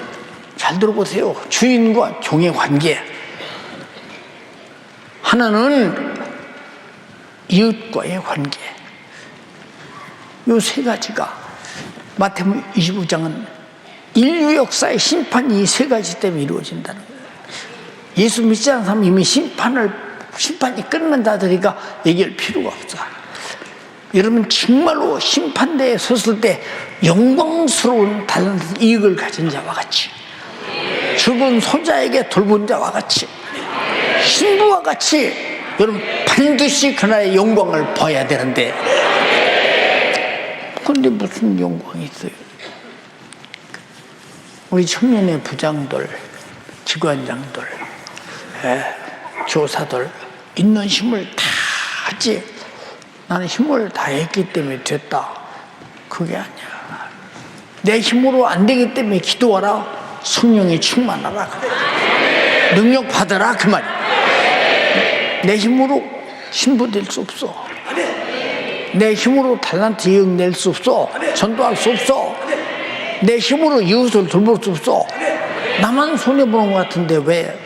잘 들어보세요. 주인과 종의 관계, 하나는 이웃과의 관계. 이 세 가지가 마태복음 25장은 인류 역사의 심판이 이 세 가지 때문에 이루어진다는 거예요. 예수 믿지 않는 사람은 이미 심판이 끝난 자들이니까 얘기할 필요가 없어. 여러분 정말로 심판대에 섰을 때 영광스러운 달란트 이익을 가진 자와 같이, 죽은 소자에게 돌본 자와 같이, 신부와 같이 여러분 반드시 그날의 영광을 봐야 되는데, 그런데 무슨 영광이 있어요? 우리 청년의 부장들, 기관장들, 교사들 있는 힘을 다 하지. 나는 힘을 다 했기 때문에 됐다. 그게 아니야. 내 힘으로 안 되기 때문에 기도하라. 성령이 충만하라. 능력 받아라 그 말이야. 내 힘으로 신부될 수 없어. 내 힘으로 달란트 이용낼 수 없어. 전도할 수 없어. 내 힘으로 이웃을 돌볼 수 없어. 나만 손해보는 것 같은데 왜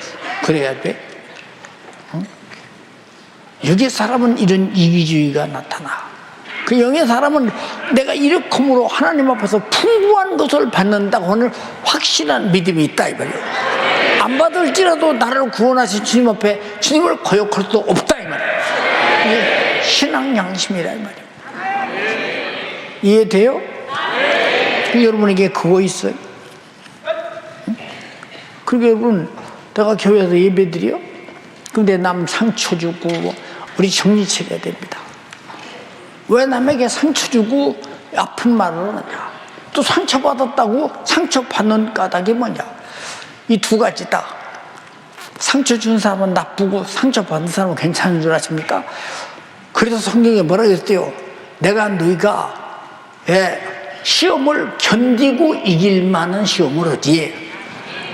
그래야 돼? 응? 육의 사람은 이런 이기주의가 나타나. 그 영의 사람은 내가 이렇게므로 하나님 앞에서 풍부한 것을 받는다고 하는 확실한 믿음이 있다 이 말이에요. 안 받을지라도 나를 구원하신 주님 앞에 주님을 거역할 수 없다 이 말이에요. 이게 신앙 양심이라 이 말이에요. 이해돼요? 여러분에게 그거 있어요? 응? 그리고 여러분 내가 교회에서 예배드려? 근데 남 상처 주고 우리 정신 차려야 됩니다. 왜 남에게 상처 주고 아픈 말을 하느냐? 또 상처받았다고 상처받는 까닭이 뭐냐? 이 두 가지다. 상처 준 사람은 나쁘고 상처받은 사람은 괜찮은 줄 아십니까? 그래서 성경에 뭐라 그랬대요? 내가 너희가 시험을 견디고 이길 만한 시험을 하지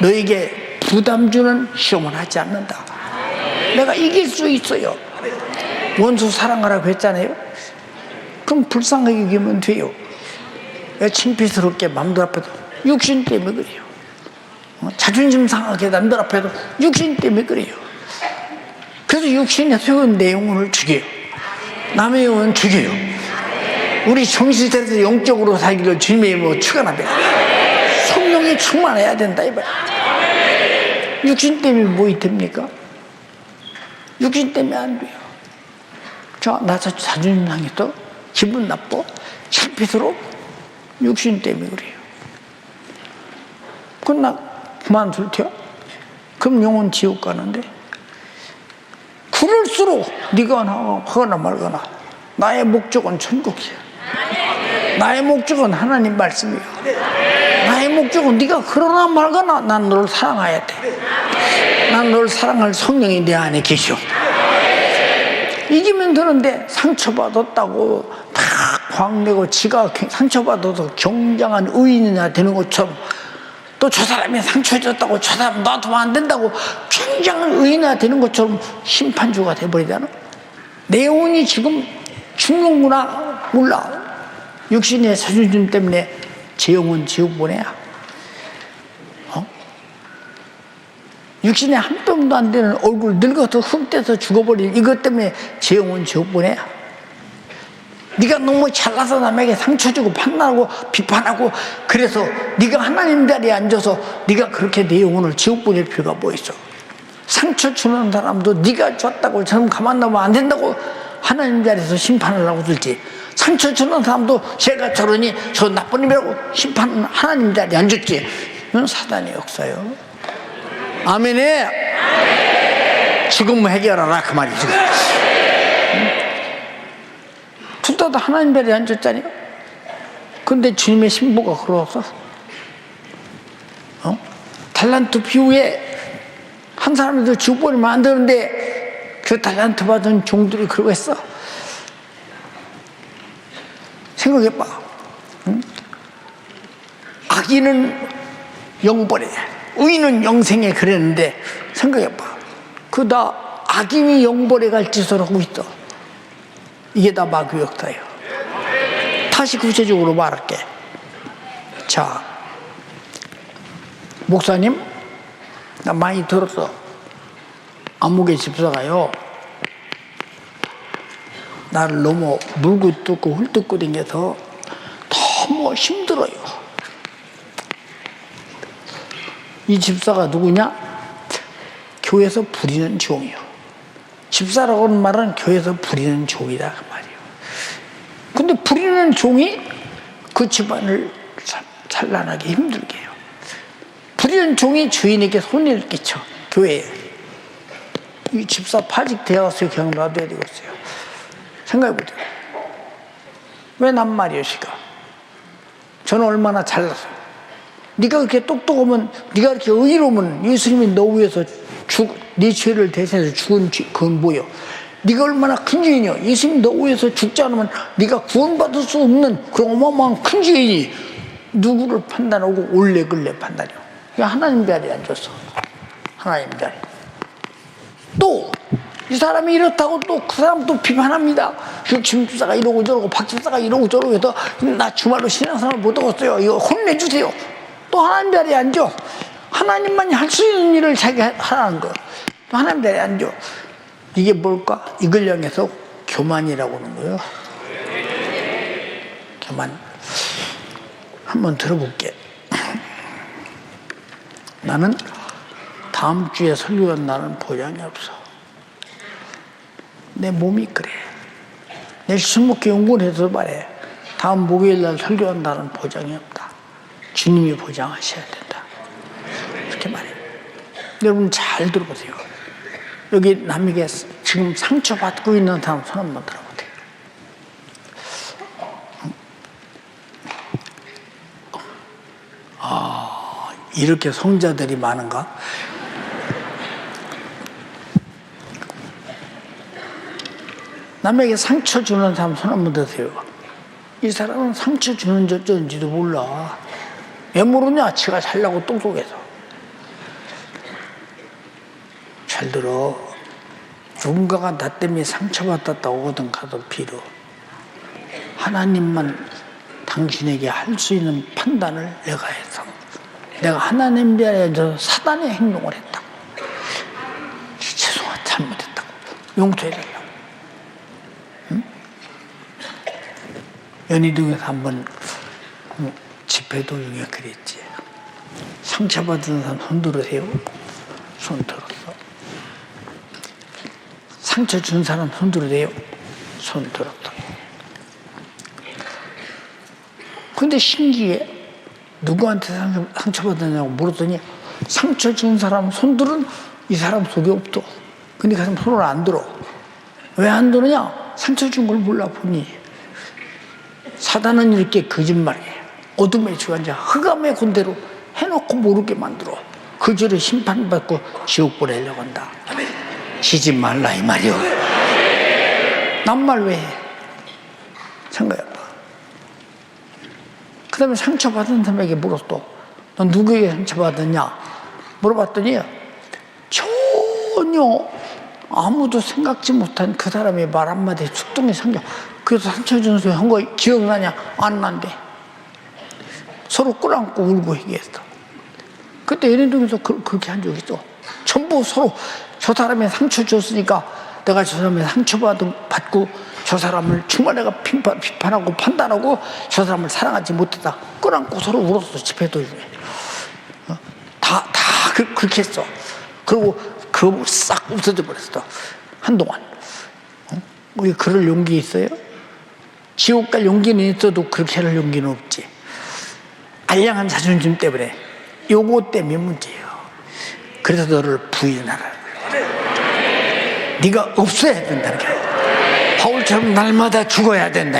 너에게 부담 주는 시험을 하지 않는다. 내가 이길 수 있어요. 원수 사랑하라고 했잖아요. 그럼 불쌍하게 여기면 돼요. 왜 창피스럽게 남들 앞에도 육신 때문에 그래요. 자존심 상하게 남들 앞에도 육신 때문에 그래요. 그래서 육신에 세운 내 영혼을 죽여요. 남의 영혼은 죽여요. 우리 정신 차려서 영적으로 살기를 주님의 이름으로 축원합니다. 성령이 충만해야 된다 이 말이에요. 육신 때문에 뭐 됩니까? 육신 때문에 안 돼요. 나 자존심 상해서 기분 나빠? 창피스러워? 육신 때문에 그래요. 그럼 나 그만둘 테요? 그럼 영혼 지옥 가는데? 그럴수록 네가 하거나 말거나 나의 목적은 천국이야. 나의 목적은 하나님 말씀이야. 나의 목적은 네가 그러나 말거나 난 너를 사랑해야 돼. 난 너를 사랑할 성령이 내 안에 계셔. 이기면 되는데 상처받았다고 막 광내고 지가 상처받아서 경장한 의인이나 되는 것처럼 또 저 사람이 상처 줬다고 저 사람 놔두면 안 된다고 굉장한 의인이나 되는 것처럼 심판주가 돼버리잖아. 내 영혼이 지금 죽는구나 몰라. 육신의 자존심 때문에 제 영혼 지옥 보내야. 육신에 한 뼘도 안 되는 얼굴 늙어서 흙돼서 죽어버릴 이것 때문에 제 영혼 지옥 보내야. 네가 너무 잘나서 남에게 상처 주고 판단하고 비판하고 그래서 네가 하나님 자리에 앉아서 네가 그렇게 내 영혼을 지옥 보낼 필요가 뭐 있어. 상처 주는 사람도 네가 줬다고 저는 가만 놔면 안 된다고 하나님 자리에서 심판하려고 들지. 상처 주는 사람도 제가 저러니 저 나쁜 놈이라고 심판 하나님 자리에 앉았지. 이건 사단의 역사예요. 아멘에 지금 해결하라 그 말이지. 둘 다 하나님 자리에 앉았잖아요. 근데 주님의 신부가 그러서 달란트 비유에 한 사람도 지옥 보내면 안 되는데 그 달란트 받은 종들이 그러고 했어. 생각해봐. 악인은 영벌에 의인은 영생에 그랬는데 생각해봐. 다 악인이 영벌에 갈 짓을 하고 있어. 이게 다 마귀 역사예요. 다시 구체적으로 말할게. 자, 목사님 나 많이 들었어. 안목의 집사가요 나를 너무 물고 뜯고 훑뜯고 댕겨서 너무 힘들어요. 이 집사가 누구냐? 교회에서 부리는 종이요. 집사라고 하는 말은 교회에서 부리는 종이다 그 말이에요. 근데 부리는 종이 그 집안을 찬란하게 힘들게 해요. 부리는 종이 주인에게 손해를 끼쳐. 교회에 이 집사 파직 되어서 그냥 놔둬야 되겠어요. 생각해보세요. 왜 난 말이오시까? 저는 얼마나 잘났어요. 네가 그렇게 똑똑하면, 네가 그렇게 의로우면 예수님이 너 위해서 네 죄를 대신해서 죽은 그건 뭐요? 네가 얼마나 큰 죄인이요? 예수님이 너 위해서 죽지 않으면 네가 구원받을 수 없는 그런 어마어마한 큰 죄인이 누구를 판단하고 올레글레 판단해요? 하나님 자리에 앉았어. 하나님 자리. 또 이 사람이 이렇다고 또 그 사람 또 비판합니다. 김 집사가 이러고 저러고 박 집사가 이러고 저러고 해서 나 주말로 신앙생활 못 하겠어요. 이거 혼내주세요. 또 하나님 자리에 앉아. 하나님만이 할 수 있는 일을 자기가 하라는 거야. 또 하나님 자리에 앉아. 이게 뭘까? 이걸 향해서 교만이라고 하는 거예요. 교만. 한번 들어볼게. 나는 다음 주에 설교한다는 보장이 없어. 내 몸이 그래. 내일 술 먹게 연구해서 말해. 다음 목요일 날 설교한다는 보장이 없다. 주님이 보장하셔야 된다. 이렇게 말해. 여러분 잘 들어보세요. 여기 남에게 지금 상처받고 있는 사람 손 한번 들어보세요. 이렇게 성자들이 많은가? 남에게 상처 주는 사람 손 한번 드세요. 이 사람은 상처 주는 저인지도 몰라. 왜 모르냐? 지가 살려고 똥속에서. 잘 들어. 누군가가 나 때문에 상처받았다고 하든 가도 빌어. 하나님만 당신에게 할 수 있는 판단을 내가 해서 내가 하나님 자리에 앉아서 사단의 행동을 했다고. 죄송하다. 잘못했다고. 용서해달라고. 응? 연희동에서 한번 집회도 중에 그랬지. 상처받은 사람 손 들으세요. 손 들었어. 상처 준 사람 손 들으세요. 손 들었다. 근데 신기해. 누구한테 상처받았냐고 물었더니 상처 준 사람 손들은 이 사람 속에 없어. 근데 그 사람 손을 안 들어. 왜 안 들으냐? 상처 준 걸 몰라 보니. 사단은 이렇게 거짓말해. 어둠의 주관자 흑암의 군대로 해놓고 모르게 만들어. 그 죄를 심판받고 지옥 보내려고 한다. 지지 말라 이 말이오. 남말 왜 해? 생각해봐. 그 다음에 상처받은 사람에게 물었어. 너 누구에게 상처받았냐? 물어봤더니 전혀 아무도 생각지 못한 그 사람의 말 한마디에 축동이 생겨. 그래서 상처 준 소리 한 거 기억나냐? 안 난대. 서로 꿇안고 울고 얘기했어. 그때 연희동에서 그렇게 한 적이 있어. 전부 서로 저 사람이 상처 줬으니까 내가 저 사람의 상처받고 저 사람을 정말 내가 비판하고 판단하고 저 사람을 사랑하지 못했다. 끌안고 서로 울었어. 집회도 중에. 다 그렇게 했어. 그리고 그거 싹 없어져 버렸어. 한동안. 우리 그럴 용기 있어요? 지옥 갈 용기는 있어도 그렇게 할 용기는 없지. 알량한 자존심 때문에 요거 때문에 문제예요. 그래서 너를 부인하라. 네가 없어야 된다는 게. 바울처럼 날마다 죽어야 된다.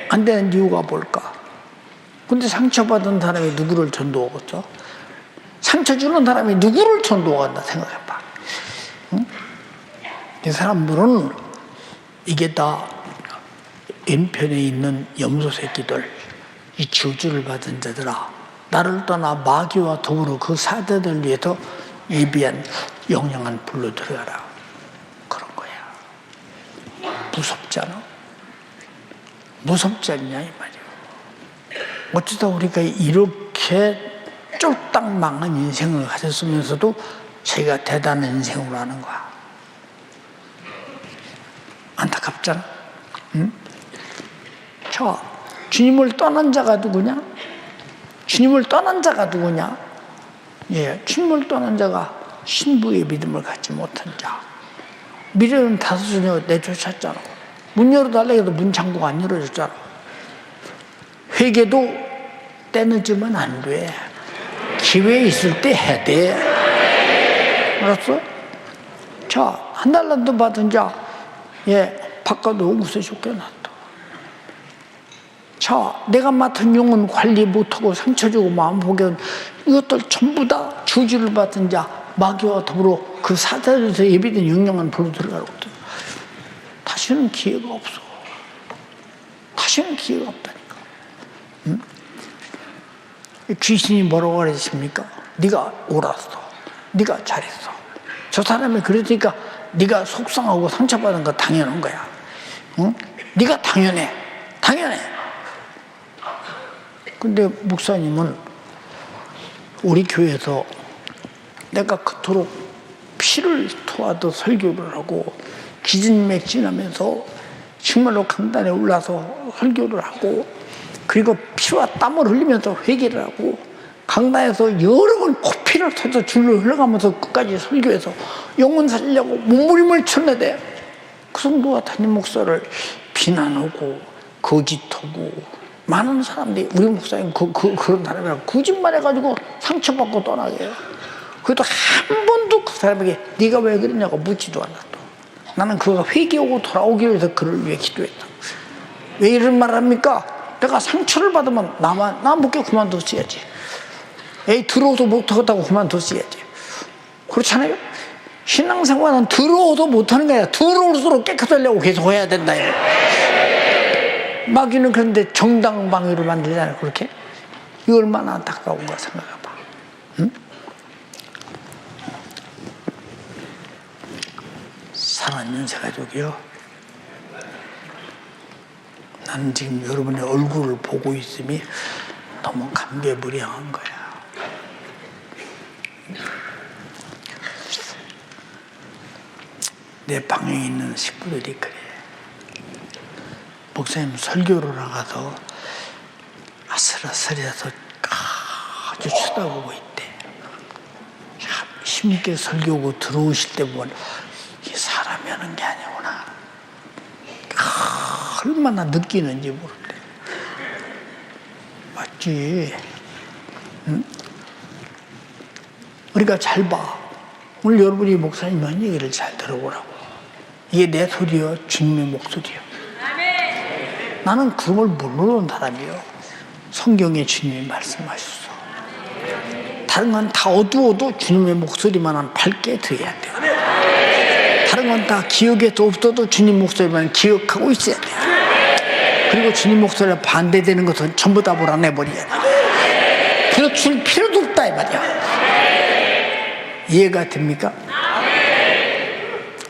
안 되는 이유가 뭘까? 근데 상처받은 사람이 누구를 전도하겠어? 상처 주는 사람이 누구를 전도한다 생각해봐. 응? 이 사람들은 이게 다 왼편에 있는 염소 새끼들, 이 저주를 받은 자들아, 나를 떠나 마귀와 더불어 그 사자들 위해서 예비한 영영한 불로 들어가라. 그런 거야. 무섭지 않아? 무섭지 않냐 이 말이야. 어쩌다 우리가 이렇게 쫄딱 망한 인생을 가졌으면서도 자기가 대단한 인생으로 하는 거야. 안타깝잖아. 응? 자, 주님을 떠난 자가 누구냐? 주님을 떠난 자가 누구냐? 예, 주님을 떠난 자가 신부의 믿음을 갖지 못한 자. 미련은 다섯이나 내쫓았잖아. 문 열어달라 해도 문 잠그고 안 열어줬잖아. 회개도 때 늦으면 안 돼. 기회 있을 때 해야 돼. 알았어? 자, 한 달란도 받은 자, 예, 바꿔도 옹구세 쫓겨났다. 자, 내가 맡은 용은 관리 못하고 상처 주고 마음 보게 이것들 전부 다 주지를 받은 자, 마귀와 더불어 그 사자에서 예비된 영영한 불로 들어가거든. 다시는 기회가 없어. 다시는 기회가 없다니까. 응? 귀신이 뭐라고 그랬습니까? 네가 옳았어. 네가 잘했어. 저 사람이 그랬으니까 네가 속상하고 상처받은 거 당연한 거야. 응? 네가 당연해. 당연해. 근데 목사님은 우리 교회에서 내가 그토록 피를 토하듯 설교를 하고 기진맥진하면서 정말로 강단에 올라서 설교를 하고 그리고 피와 땀을 흘리면서 회개를 하고 강단에서 여러 번 코피를 터져 줄로 흘러가면서 끝까지 설교해서 영혼 살리려고 몸부림을 쳤는데 그 성도와 담임 목사를 비난하고 거짓하고 많은 사람들이 우리 목사님 그런 사람이라고 거짓말 해가지고 상처받고 떠나게 해요. 그래도 한 번도 그 사람에게 네가 왜 그랬냐고 묻지도 않았다. 나는 그가 회개하고 돌아오기 위해서 그를 위해 기도했다. 왜 이런 말을 합니까? 내가 상처를 받으면 나 묻게 그만뒀어야지. 에이 들어오도 못하겠다고 그만뒀어야지. 그렇잖아요? 신앙생활은 들어오도 못하는 거야. 들어올수록 깨끗하려고 계속 해야 된다. 마귀는 그런데 정당방위로 만들잖아요. 그렇게. 이거 얼마나 안타까운가 생각해봐. 응? 사랑하는 새가족이요. 나는 지금 여러분의 얼굴을 보고 있음이 너무 감개무량한 거야. 내 방에 있는 식구들이 그래. 목사님 설교를 나가서 아슬아슬해서 아주 쳐다보고 있대. 힘있게 설교하고 들어오실 때 보면 이 사람이 하는 게 아니구나. 얼마나 느끼는지 모르는데. 맞지? 응? 우리가 잘 봐. 오늘 여러분이 목사님 한 얘기를 잘 들어보라고. 이게 내 소리요, 주님의 목소리요. 나는 그런 걸 모르는 사람이요. 성경에 주님이 말씀하셨어. 다른 건 다 어두워도 주님의 목소리만은 밝게 들어야 돼요. 다른 건 다 기억에도 없어도 주님 목소리만 기억하고 있어야 돼요. 그리고 주님 목소리에 반대되는 것은 전부 다 몰아내버려야 돼. 들어줄 필요도 없다 이 말이야. 이해가 됩니까?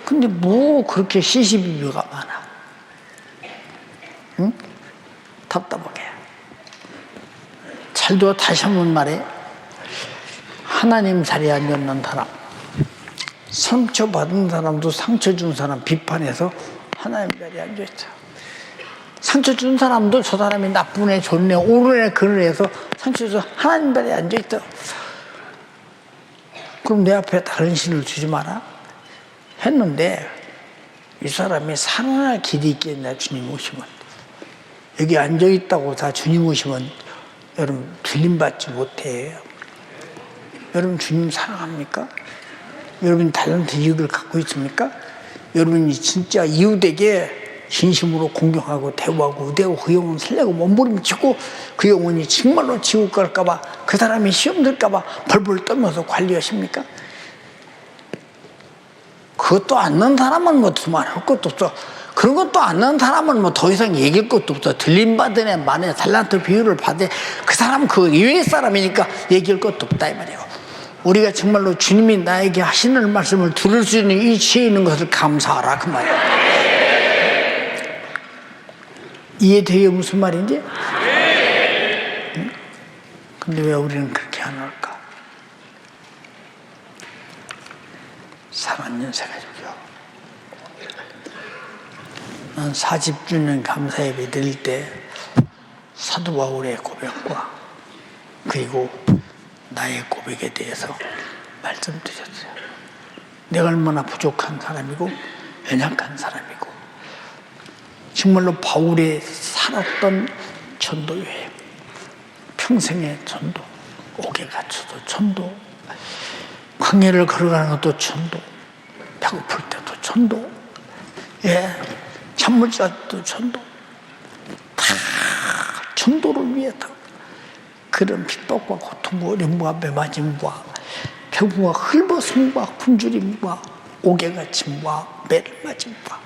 근데 뭐 그렇게 시시비비가 많아. 응? 답답하게. 잘도 다시 한번 말해. 하나님 자리에 앉았는 사람, 상처받은 사람도 상처 준 사람 비판해서 하나님 자리에 앉아있어. 상처 준 사람도 저 사람이 나쁘네 좋네 옳으네 그러네 해서 상처 줘서 하나님 자리에 앉아있어. 그럼 내 앞에 다른 신을 주지 마라 했는데 이 사람이 살아날 길이 있겠냐. 주님 오시면 여기 앉아있다고 다 주님 오시면 여러분 들림받지 못해. 여러분 주님 사랑합니까? 여러분 탤런트 이익을 갖고 있습니까? 여러분이 진짜 이웃에게 진심으로 공경하고 대우하고 의대하고 그 영혼 살려고 몸부림치고 그 영혼이 정말로 지옥 갈까봐 그 사람이 시험 들까봐 벌벌 떨면서 관리하십니까? 그것도 안 넣은 사람은 뭐 두말할 것도 없어. 그런 것도 안 넣은 사람은 뭐 더 이상 얘기할 것도 없어. 들림받은 애 만에 달란트 비유를 받에 그 사람은 그 이외의 사람이니까 얘기할 것도 없다 이 말이에요. 우리가 정말로 주님이 나에게 하시는 말씀을 들을 수 있는 위치에 있는 것을 감사하라 그 말이에요. 이해돼요 무슨 말인지? 응? 근데 왜 우리는 그렇게 안 할까? 사랑하는 새가족이요. 난 40주년 감사예배 드릴 때 사도 바울의 고백과 그리고 나의 고백에 대해서 말씀드렸어요. 내가 얼마나 부족한 사람이고 연약한 사람이고 정말로 바울이 살았던 전도 여행, 평생의 전도, 옥에 갇혀도 전도, 광야를 걸어가는 것도 전도, 배고플 때도 전도, 예, 찬물 짤 때도 전도, 다 전도를 위해서 그런 핍박과 고통과 어려움과 매맞음과 배고픔과 헐벗음과 굶주림과 옥에 갇힘과 매를 맞음과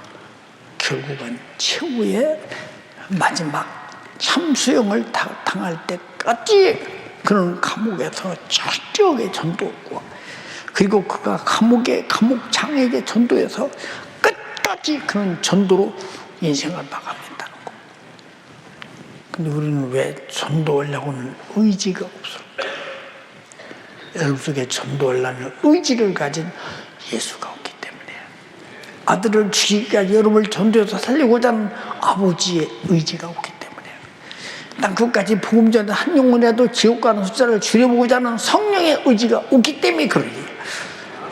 결국은 최후의 마지막 참수형을 당할 때까지 그는 감옥에서 철저하게 전도했고, 그리고 그가 감옥장에게 전도해서 끝까지 그는 전도로 인생을 마감했다는 거. 근데 우리는 왜 전도하려고는 의지가 없을까? 여러분 속에 전도하려는 의지를 가진 예수가 없기 때문에, 아들을 죽이기까지 여러분을 전도해서 살리고자 하는 아버지의 의지가 없기 때문에, 난 끝까지 복음 전에 한 영혼이라도 지옥 가는 숫자를 줄여보고자 하는 성령의 의지가 없기 때문에 그러지.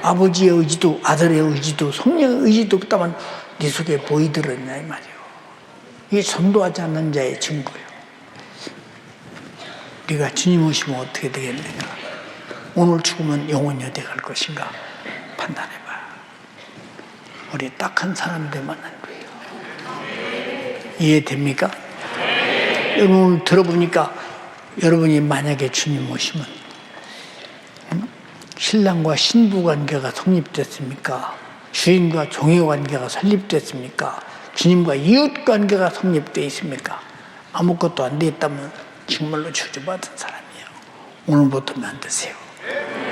아버지의 의지도 아들의 의지도 성령의 의지도 없다면 네 속에 보이 들었냐 이 말이에요. 이게 전도하지 않는 자의 증거예요. 네가 주님 오시면 어떻게 되겠는가? 오늘 죽으면 영원히 어디 갈 것인가? 판단해봐. 우리 딱한 사람들만 안 돼요. 이해됩니까? 여러분 오늘 들어보니까, 여러분이 만약에 주님 오시면 신랑과 신부 관계가 성립됐습니까? 주인과 종의 관계가 설립됐습니까? 주님과 이웃 관계가 성립되어 있습니까? 아무것도 안 돼 있다면 정말로 저주받은 사람이에요. 오늘부터 만드세요.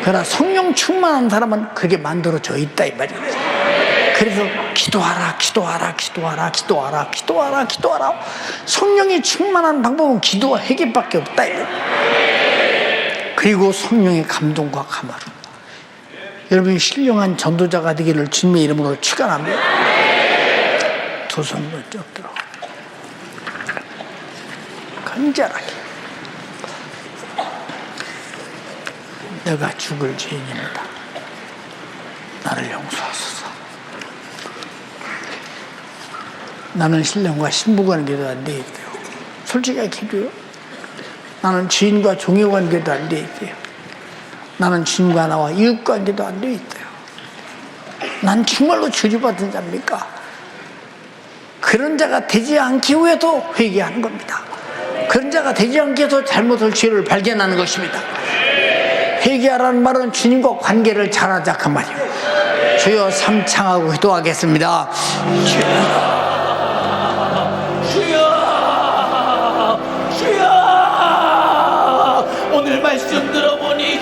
그러나 성령 충만한 사람은 그게 만들어져 있다 이 말이에요. 그래서 기도하라, 기도하라, 기도하라, 기도하라, 기도하라, 기도하라. 성령이 충만한 방법은 기도와 회개밖에 없다. 그리고 성령의 감동과 감화. 여러분이 신령한 전도자가 되기를 주님의 이름으로 축원합니다. 두 손을 쭉 들어. 간절하게. 내가 죽을 죄인입니다. 나를 용서하소서. 나는 신령과 신부 관계도 안 돼 있고요. 솔직하게 기도요. 나는 주인과 종의 관계도 안 돼 있고요. 나는 주님과 나와 이웃 관계도 안 돼 있어요. 난 정말로 저주받은 자입니까? 그런 자가 되지 않기 위해서 회개하는 겁니다. 그런 자가 되지 않기 위해서 잘못을 죄를 발견하는 것입니다. 회개하라는 말은 주님과 관계를 잘하자 그 말이에요. 주여 삼창하고 기도하겠습니다. 오늘 말씀 들어보니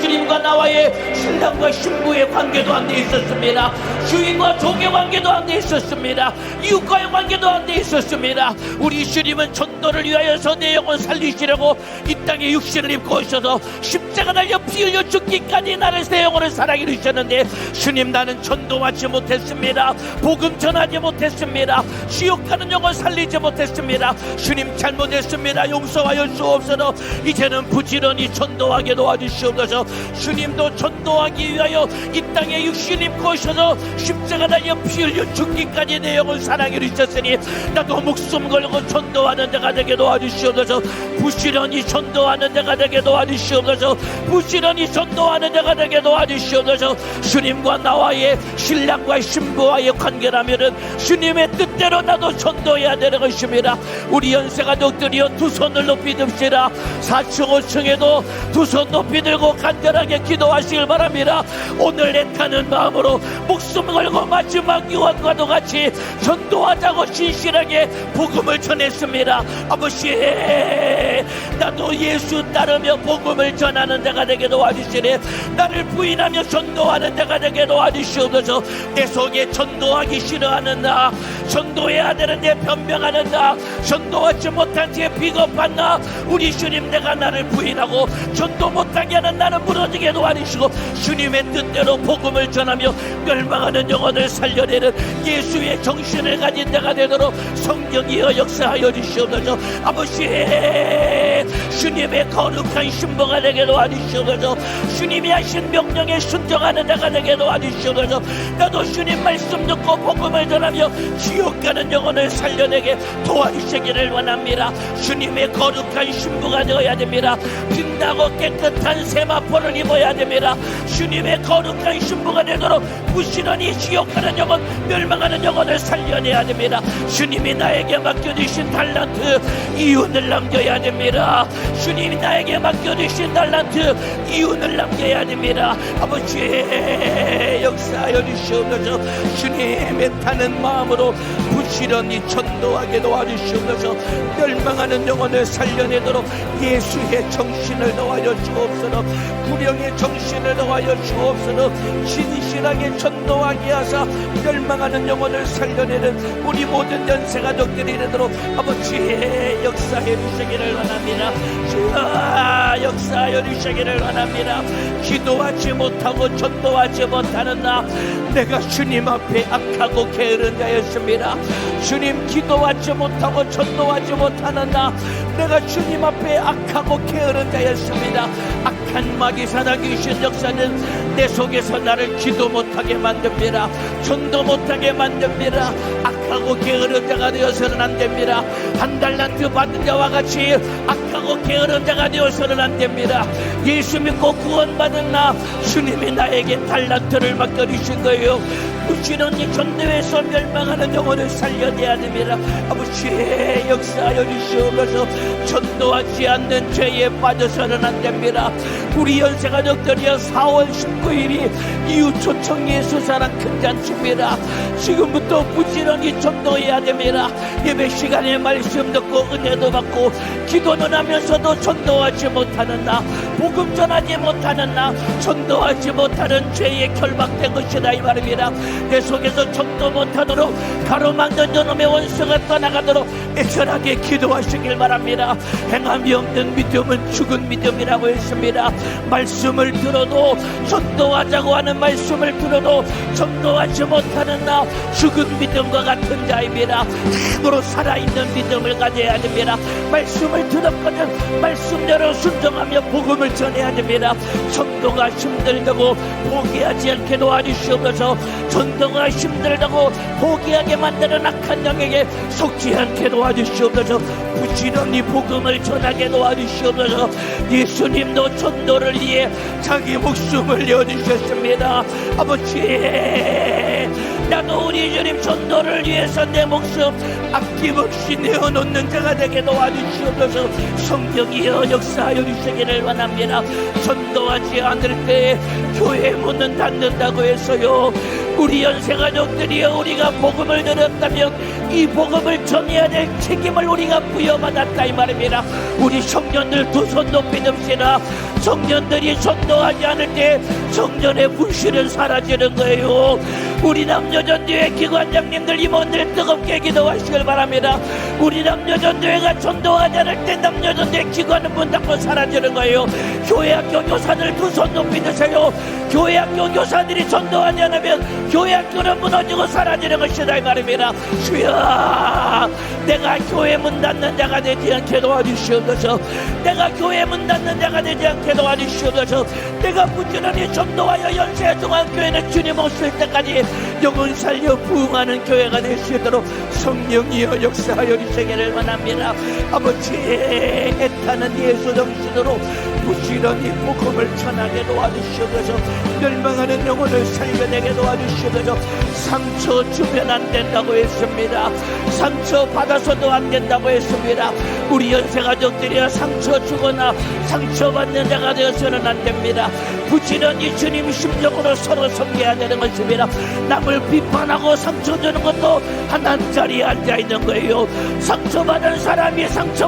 주님과 나와의 신랑과 신부의 관계도 안 돼 있었습니다. 주인과 종의 관계도 안 돼 있었습니다. 이웃과의 관계도 안 돼 있었습니다. 우리 주님은 전도를 위하여서 내 영혼 살리시려고 이 땅에 육신을 입고 오셔서 십자가 달려 피 흘려 죽기까지 나를 새 영혼을 사랑해 주셨는데, 주님 나는 전도하지 못했습니다. 복음 전하지 못했습니다. 지옥 가는 영혼 살리지 못했습니다. 주님 잘못했습니다. 용서하여 주옵소서. 이제는 부지런히 전도하게 도와주시옵소서. 주님도 전도하기 위하여 이 땅에 육신 입고 오셔서 십자가 달려 피 흘려 죽기까지 내 영혼 사랑해 주셨으니, 나도 목숨 걸고 전도하는 자가 되게 도와주시옵소서. 부지런히 전도하는 자가 되게 도와주시옵소서. 부지런히 전도하는 자가 되게 도와주시옵소서. 주님과 나와의 신랑과 신부와의 관계라면은 주님의 뜻대로 나도 전도해야 되는 것입니다. 우리 연세가족들이여 두 손을 높이 듭시다. 4층 5층에도 두 손 높이 들고 간절하게 기도하시길 바랍니다. 오늘 애타는 마음으로 목숨 걸고 마지막 유언과도 같이 전도하자고 신실하게 복음을 전했습니다. 아버지, 나도 예수 따르며 복음을 전하는 자가 되게 도와주시네. 나를 부인하며 전도하는 자가 되게 도와주시옵소서. 내 속에 전도하기 싫어하는 나, 전도해야 되는데 변명하는 나, 전도하지 못한 채 비겁한 나, 우리 주님 내가 나를 부인하고 전도 못하게 하는 나는 무너지게 도와주시고, 주님의 뜻대로 복음을 전하며 멸망하는 영혼을 살려내는 예수의 정신을 가진 자가 되도록 성령이여 역사하여 주시옵소서. 아버지, 주님의 거룩한 신부가 되게 도와주시옵소서. 주님이 하신 명령에 순종하는 자가 되게 도와주시옵소서. 나도 주님 말씀 듣고 복음을 전하며 지옥 가는 영혼을 살려내게 도와주시기를 원합니다. 주님의 거룩한 신부가 되어야 됩니다. 빛나고 깨끗한 세마포를 입어야 됩니다. 주님의 거룩한 신부가 되도록 부지런히 지옥 가는 영혼, 멸망하는 영혼을 살려내야 됩니다. 주님이 나에게 맡겨주신 달란트, 이윤을 남겨야 됩니다. 주님이 나에게 맡겨주신 달란트 이윤을 남겨야 됩니다. 아버지의 역사하여 주시옵소서. 주님의 타는 마음으로 부지런히 전도하게 도와주시옵소서. 멸망하는 영혼을 살려내도록 예수의 정신을 더하여 주옵소서. 구령의 정신을 더하여 주옵소서. 진실하게 전도하게 하사 멸망하는 영혼을 살려내는 우리 모든 연세가족들이 되도록 아버지의 역사해 주시기를 원합니다. 주여 역사하여 주시기를 원합니다. 기도하지 못하고 전도하지 못하는 나, 내가 주님 앞에 악하고 게으른 자였습니다. 주님, 기도하지 못하고 전도하지 못하는 나, 내가 주님 앞에 악하고 게으른 자였습니다. 악한 마귀 사단 귀신 역사는 내 속에서 나를 기도 못하게 만듭니다. 전도 못하게 만듭니다. 악하고 게으른 자가 되어서는 안 됩니다. 한 달란트 받은 자와 같이 악하고 게으른 자가 되어서는 안 됩니다. 예수 믿고 구원받은 나, 주님이 나에게 달란트를 맡겨주신 거예요. 부지런히 전도해서 멸망하는 영혼을 살려내야 됩니다. 아버지의 역사하여 주시옵소서. 전도하지 않는 죄에 빠져서는 안 됩니다. 우리 연세가족들이여 4월 19일이 이웃초청 예수사랑 큰 잔치입니다. 지금부터 부지런히 전도해야 됩니다. 예배 시간에 말씀 듣고 은혜도 받고 기도는 하면서도 전도하지 못하는 나, 복음 전하지 못하는 나, 전도하지 못하는 죄에 결박된 것이다 이 말입니다. 내 속에서 전도 못하도록 가로막는 저놈의 원수가 떠나가도록 애절하게 기도하시길 바랍니다. 행함이 없는 믿음은 죽은 믿음이라고 했습니다. 말씀을 들어도 전도하자고 하는 말씀을 들어도 전도하지 못하는 나, 죽은 믿음과 같은 자입니다. 참으로 살아있는 믿음을 가져야 됩니다. 말씀을 들었거든 말씀대로 순종하며 복음을 전해야 됩니다. 전도가 힘들다고 포기하지 않게 도와주시옵소서. 전도가 힘들다고 포기하게 만드는 악한 영에게 속지 않게 도와주시옵소서. 부지런히 복음을 전하게 도와주시옵소서. 예수님도 전도를 위해 자기 목숨을 내어주셨습니다. 아버지, 나도 우리 주님 전도를 위해서 내 목숨 아낌없이 내어놓는 자가 되게 도와주시옵소서. 성령이여 역사하여 주시기를 원합니다. 전도하지 않을 때 교회 문은 닫는다고 해서요, 우리 연세가족들이여 우리가 복음을 들었다면 이 복음을 전해야 될 책임을 우리가 부여받았다 이 말입니다. 우리 청년들 두 손 높이 듭시다. 청년들이 전도하지 않을 때 청년의 불씨는 사라지는 거예요. 우리 남녀전도회 기관장님들 임원들 뜨겁게 기도하시길 바랍니다. 우리 남녀전도회가 전도하지 않을 때 남녀전도회 기관은 문 닫고 사라지는 거예요. 교회학교 교사들 두 손 높이 드세요. 교회학교 교사들이 전도하지 않으면 교회학교는 무너지고 사라지는 것이다 이 말입니다. 주여, 내가 교회 문 닫는 자가 되지 않게 도와주시옵소서. 내가 교회 문 닫는 자가 되지 않게 도와주시옵소서. 내가 부지런히 전도하여 연세중앙교회는 주님 오실 때까지 영혼 살려 부흥하는 교회가 될 수 있도록 성령이여 역사하여 주시기를 원합니다. 아버지, 애타는 예수 정신으로 부지런히 복음을 전하게 도와주시옵소서. 멸망하는 영혼을 살려내게 도와주시옵소서. 상처 주면 안 된다고 했습니다. 상처 받아서도 안 된다고 했습니다. 우리 연세가족들이여 상처 주거나 상처받는 자가 되어서는 안 됩니다. 부지런히 주님 심정으로 서로 섬겨야 되는 것입니다. 남을 비판하고 상처 주는 것도 하나님 자리에 앉아있는 거예요. 상처받은 사람이 상처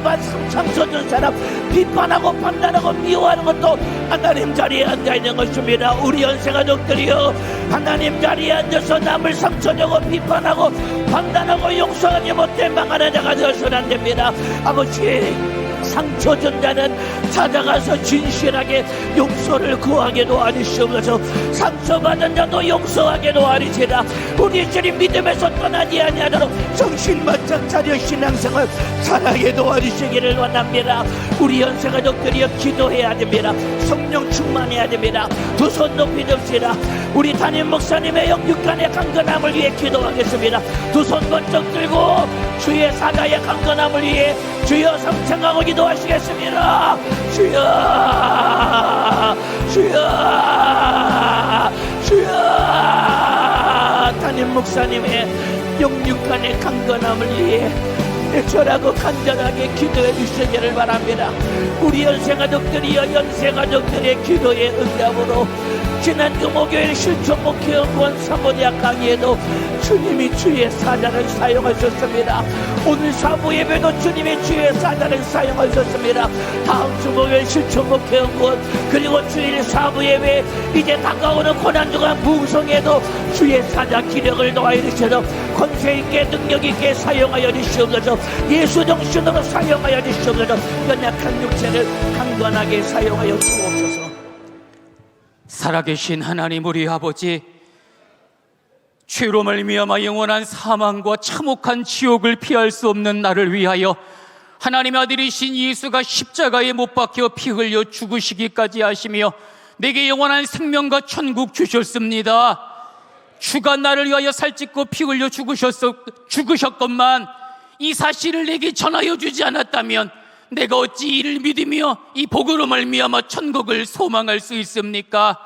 준 사람 비판하고 판단하고 미워하는 것도 하나님 자리에 앉아있는 것입니다. 우리 연세가족들이여 하나님 자리에 앉아서 남을 상처주고 비판하고 판단하고 용서하지 못해 망하는 자가 되어서는 안 됩니다. 아버지, 상처 준 자는 찾아가서 진실하게 용서를 구하게 도와주시옵소서. 상처받은 자도 용서하게 도와주시라. 우리 주님 믿음에서 떠나지 아니하도록 정신 바짝 차려 신앙생활 잘하게 도와주시기를 원합니다. 우리 연세가족들이여 기도해야 됩니다. 성령 충만해야 됩니다. 두 손 높이 듭시다. 우리 담임 목사님의 영육간의 강건함을 위해 기도하겠습니다. 두 손 번쩍 들고 주의 사자의 강건함을 위해 주여 삼창하고 기도하시겠습니다. 주여, 주여, 주여. 담임 목사님의 영육간의 강건함을 위해 절하고 간절하게 기도해 주시기를 바랍니다. 우리 연세가족들이여 연세가족들의 기도의 응답으로 지난주 목요일 실천 목회연구원 사모니아 강의에도 주님이 주의 사자를 사용하셨습니다. 오늘 사부 예배도 주님이 주의 사자를 사용하셨습니다. 다음 주 목요일 실천 목회연구원 그리고 주일 사부 예배 이제 다가오는 고난주간 부흥성에도 주의 사자 기력을 더하여 주셔서 권세 있게 능력 있게 사용하여 주시옵소서. 예수 정신으로 사용하여 주시옵소서. 연약한 육체를 강건하게 사용하여 주옵소서. 살아계신 하나님 우리 아버지, 죄로 말미암아 영원한 사망과 참혹한 지옥을 피할 수 없는 나를 위하여 하나님의 아들이신 예수가 십자가에 못 박혀 피 흘려 죽으시기까지 하시며 내게 영원한 생명과 천국 주셨습니다. 주가 나를 위하여 살찢고 피 흘려 죽으셨건만 이 사실을 내게 전하여 주지 않았다면 내가 어찌 이를 믿으며 이 복으로 말미암아 천국을 소망할 수 있습니까?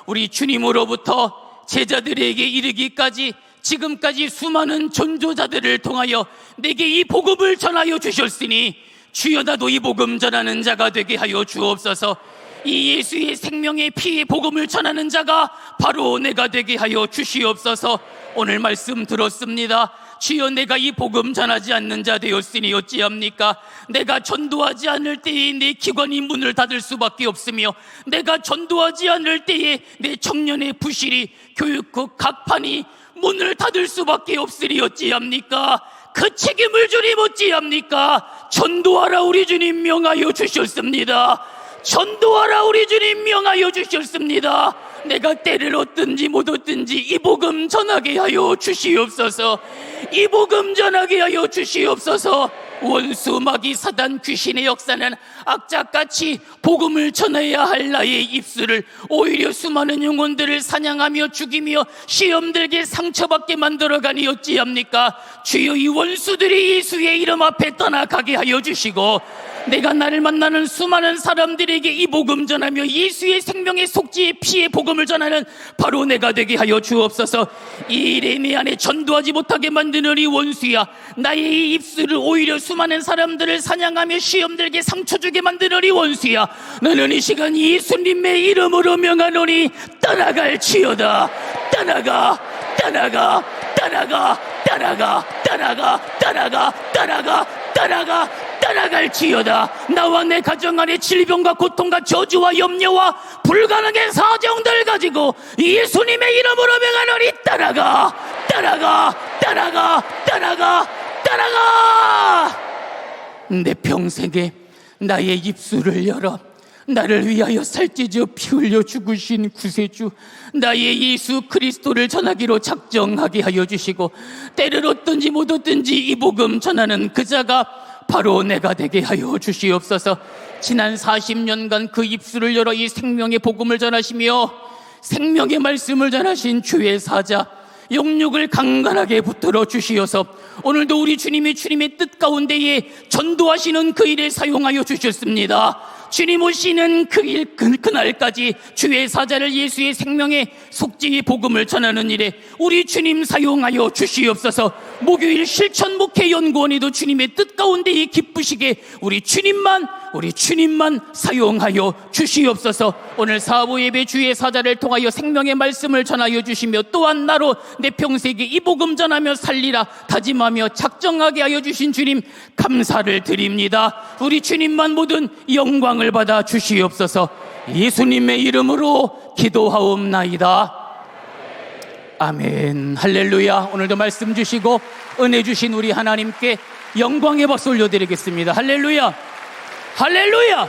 우리 주님으로부터 제자들에게 이르기까지 지금까지 수많은 전조자들을 통하여 내게 이 복음을 전하여 주셨으니 주여 나도 이 복음 전하는 자가 되게 하여 주옵소서. 이 예수의 생명의 피의 복음을 전하는 자가 바로 내가 되게 하여 주시옵소서. 오늘 말씀 들었습니다. 주여 내가 이 복음 전하지 않는 자 되었으니 어찌합니까? 내가 전도하지 않을 때에 내 기관이 문을 닫을 수밖에 없으며 내가 전도하지 않을 때에 내 청년의 부실이 교육국 각판이 문을 닫을 수밖에 없으니 어찌합니까? 그 책임을 주님 어찌합니까? 전도하라 우리 주님 명하여 주셨습니다. 전도하라 우리 주님 명하여 주셨습니다. 내가 때를 얻든지 못 얻든지 이 복음 전하게 하여 주시옵소서. 이 복음 전하게 하여 주시옵소서. 원수 마귀 사단 귀신의 역사는 악착같이 복음을 전해야 할 나의 입술을 오히려 수많은 영혼들을 사냥하며 죽이며 시험들게 상처받게 만들어가니 어찌합니까? 주여 이 원수들이 예수의 이름 앞에 떠나가게 하여 주시고 내가 나를 만나는 수많은 사람들에게 이 복음 전하며 예수의 생명의 속지의 피의 복음을 전하는 바로 내가 되게 하여 주옵소서. 이 일에 내 안에 전도하지 못하게 만드는 이 원수야, 나의 이 입술을 오히려 수많은 사람들을 사냥하며 시험들게 상처 주게 만드는 이 원수야, 너는 이 시간 예수님의 이름으로 명하노니 떠나갈지어다. 떠나가 떠나가 떠나가 떠나가 떠나가 떠나가 떠나가 떠나가 떠나갈지어다. 나와 내 가정 안에 질병과 고통과 저주와 염려와 불가능한 사정들 가지고 예수님의 이름으로 명하노니 떠나가 떠나가 떠나가 떠나가 떠나가. 내 평생에 나의 입술을 열어 나를 위하여 살찌져 피 흘려 죽으신 구세주 나의 예수 그리스도를 전하기로 작정하게 하여 주시고 때를 얻든지 못 얻든지 이 복음 전하는 그 자가 바로 내가 되게 하여 주시옵소서. 지난 40년간 그 입술을 열어 이 생명의 복음을 전하시며 생명의 말씀을 전하신 주의 사자 영육을 강건하게 붙들어 주시어서 오늘도 우리 주님이 주님의 뜻 가운데에 전도하시는 그 일에 사용하여 주셨습니다. 주님 오시는 그날까지 주의 사자를 예수의 생명의 속죄의 복음을 전하는 일에 우리 주님 사용하여 주시옵소서. 목요일 실천 목회 연구원에도 주님의 뜻 가운데에 기쁘시게 우리 주님만 사용하여 주시옵소서. 오늘 사부 예배 주의 사자를 통하여 생명의 말씀을 전하여 주시며 또한 나로 내 평생에 이 복음 전하며 살리라 다짐하며 작정하게 하여 주신 주님 감사를 드립니다. 우리 주님만 모든 영광을 받아 주시옵소서. 예수님의 이름으로 기도하옵나이다. 아멘. 할렐루야. 오늘도 말씀 주시고 은혜 주신 우리 하나님께 영광의 박수 올려드리겠습니다. 할렐루야. 할렐루야.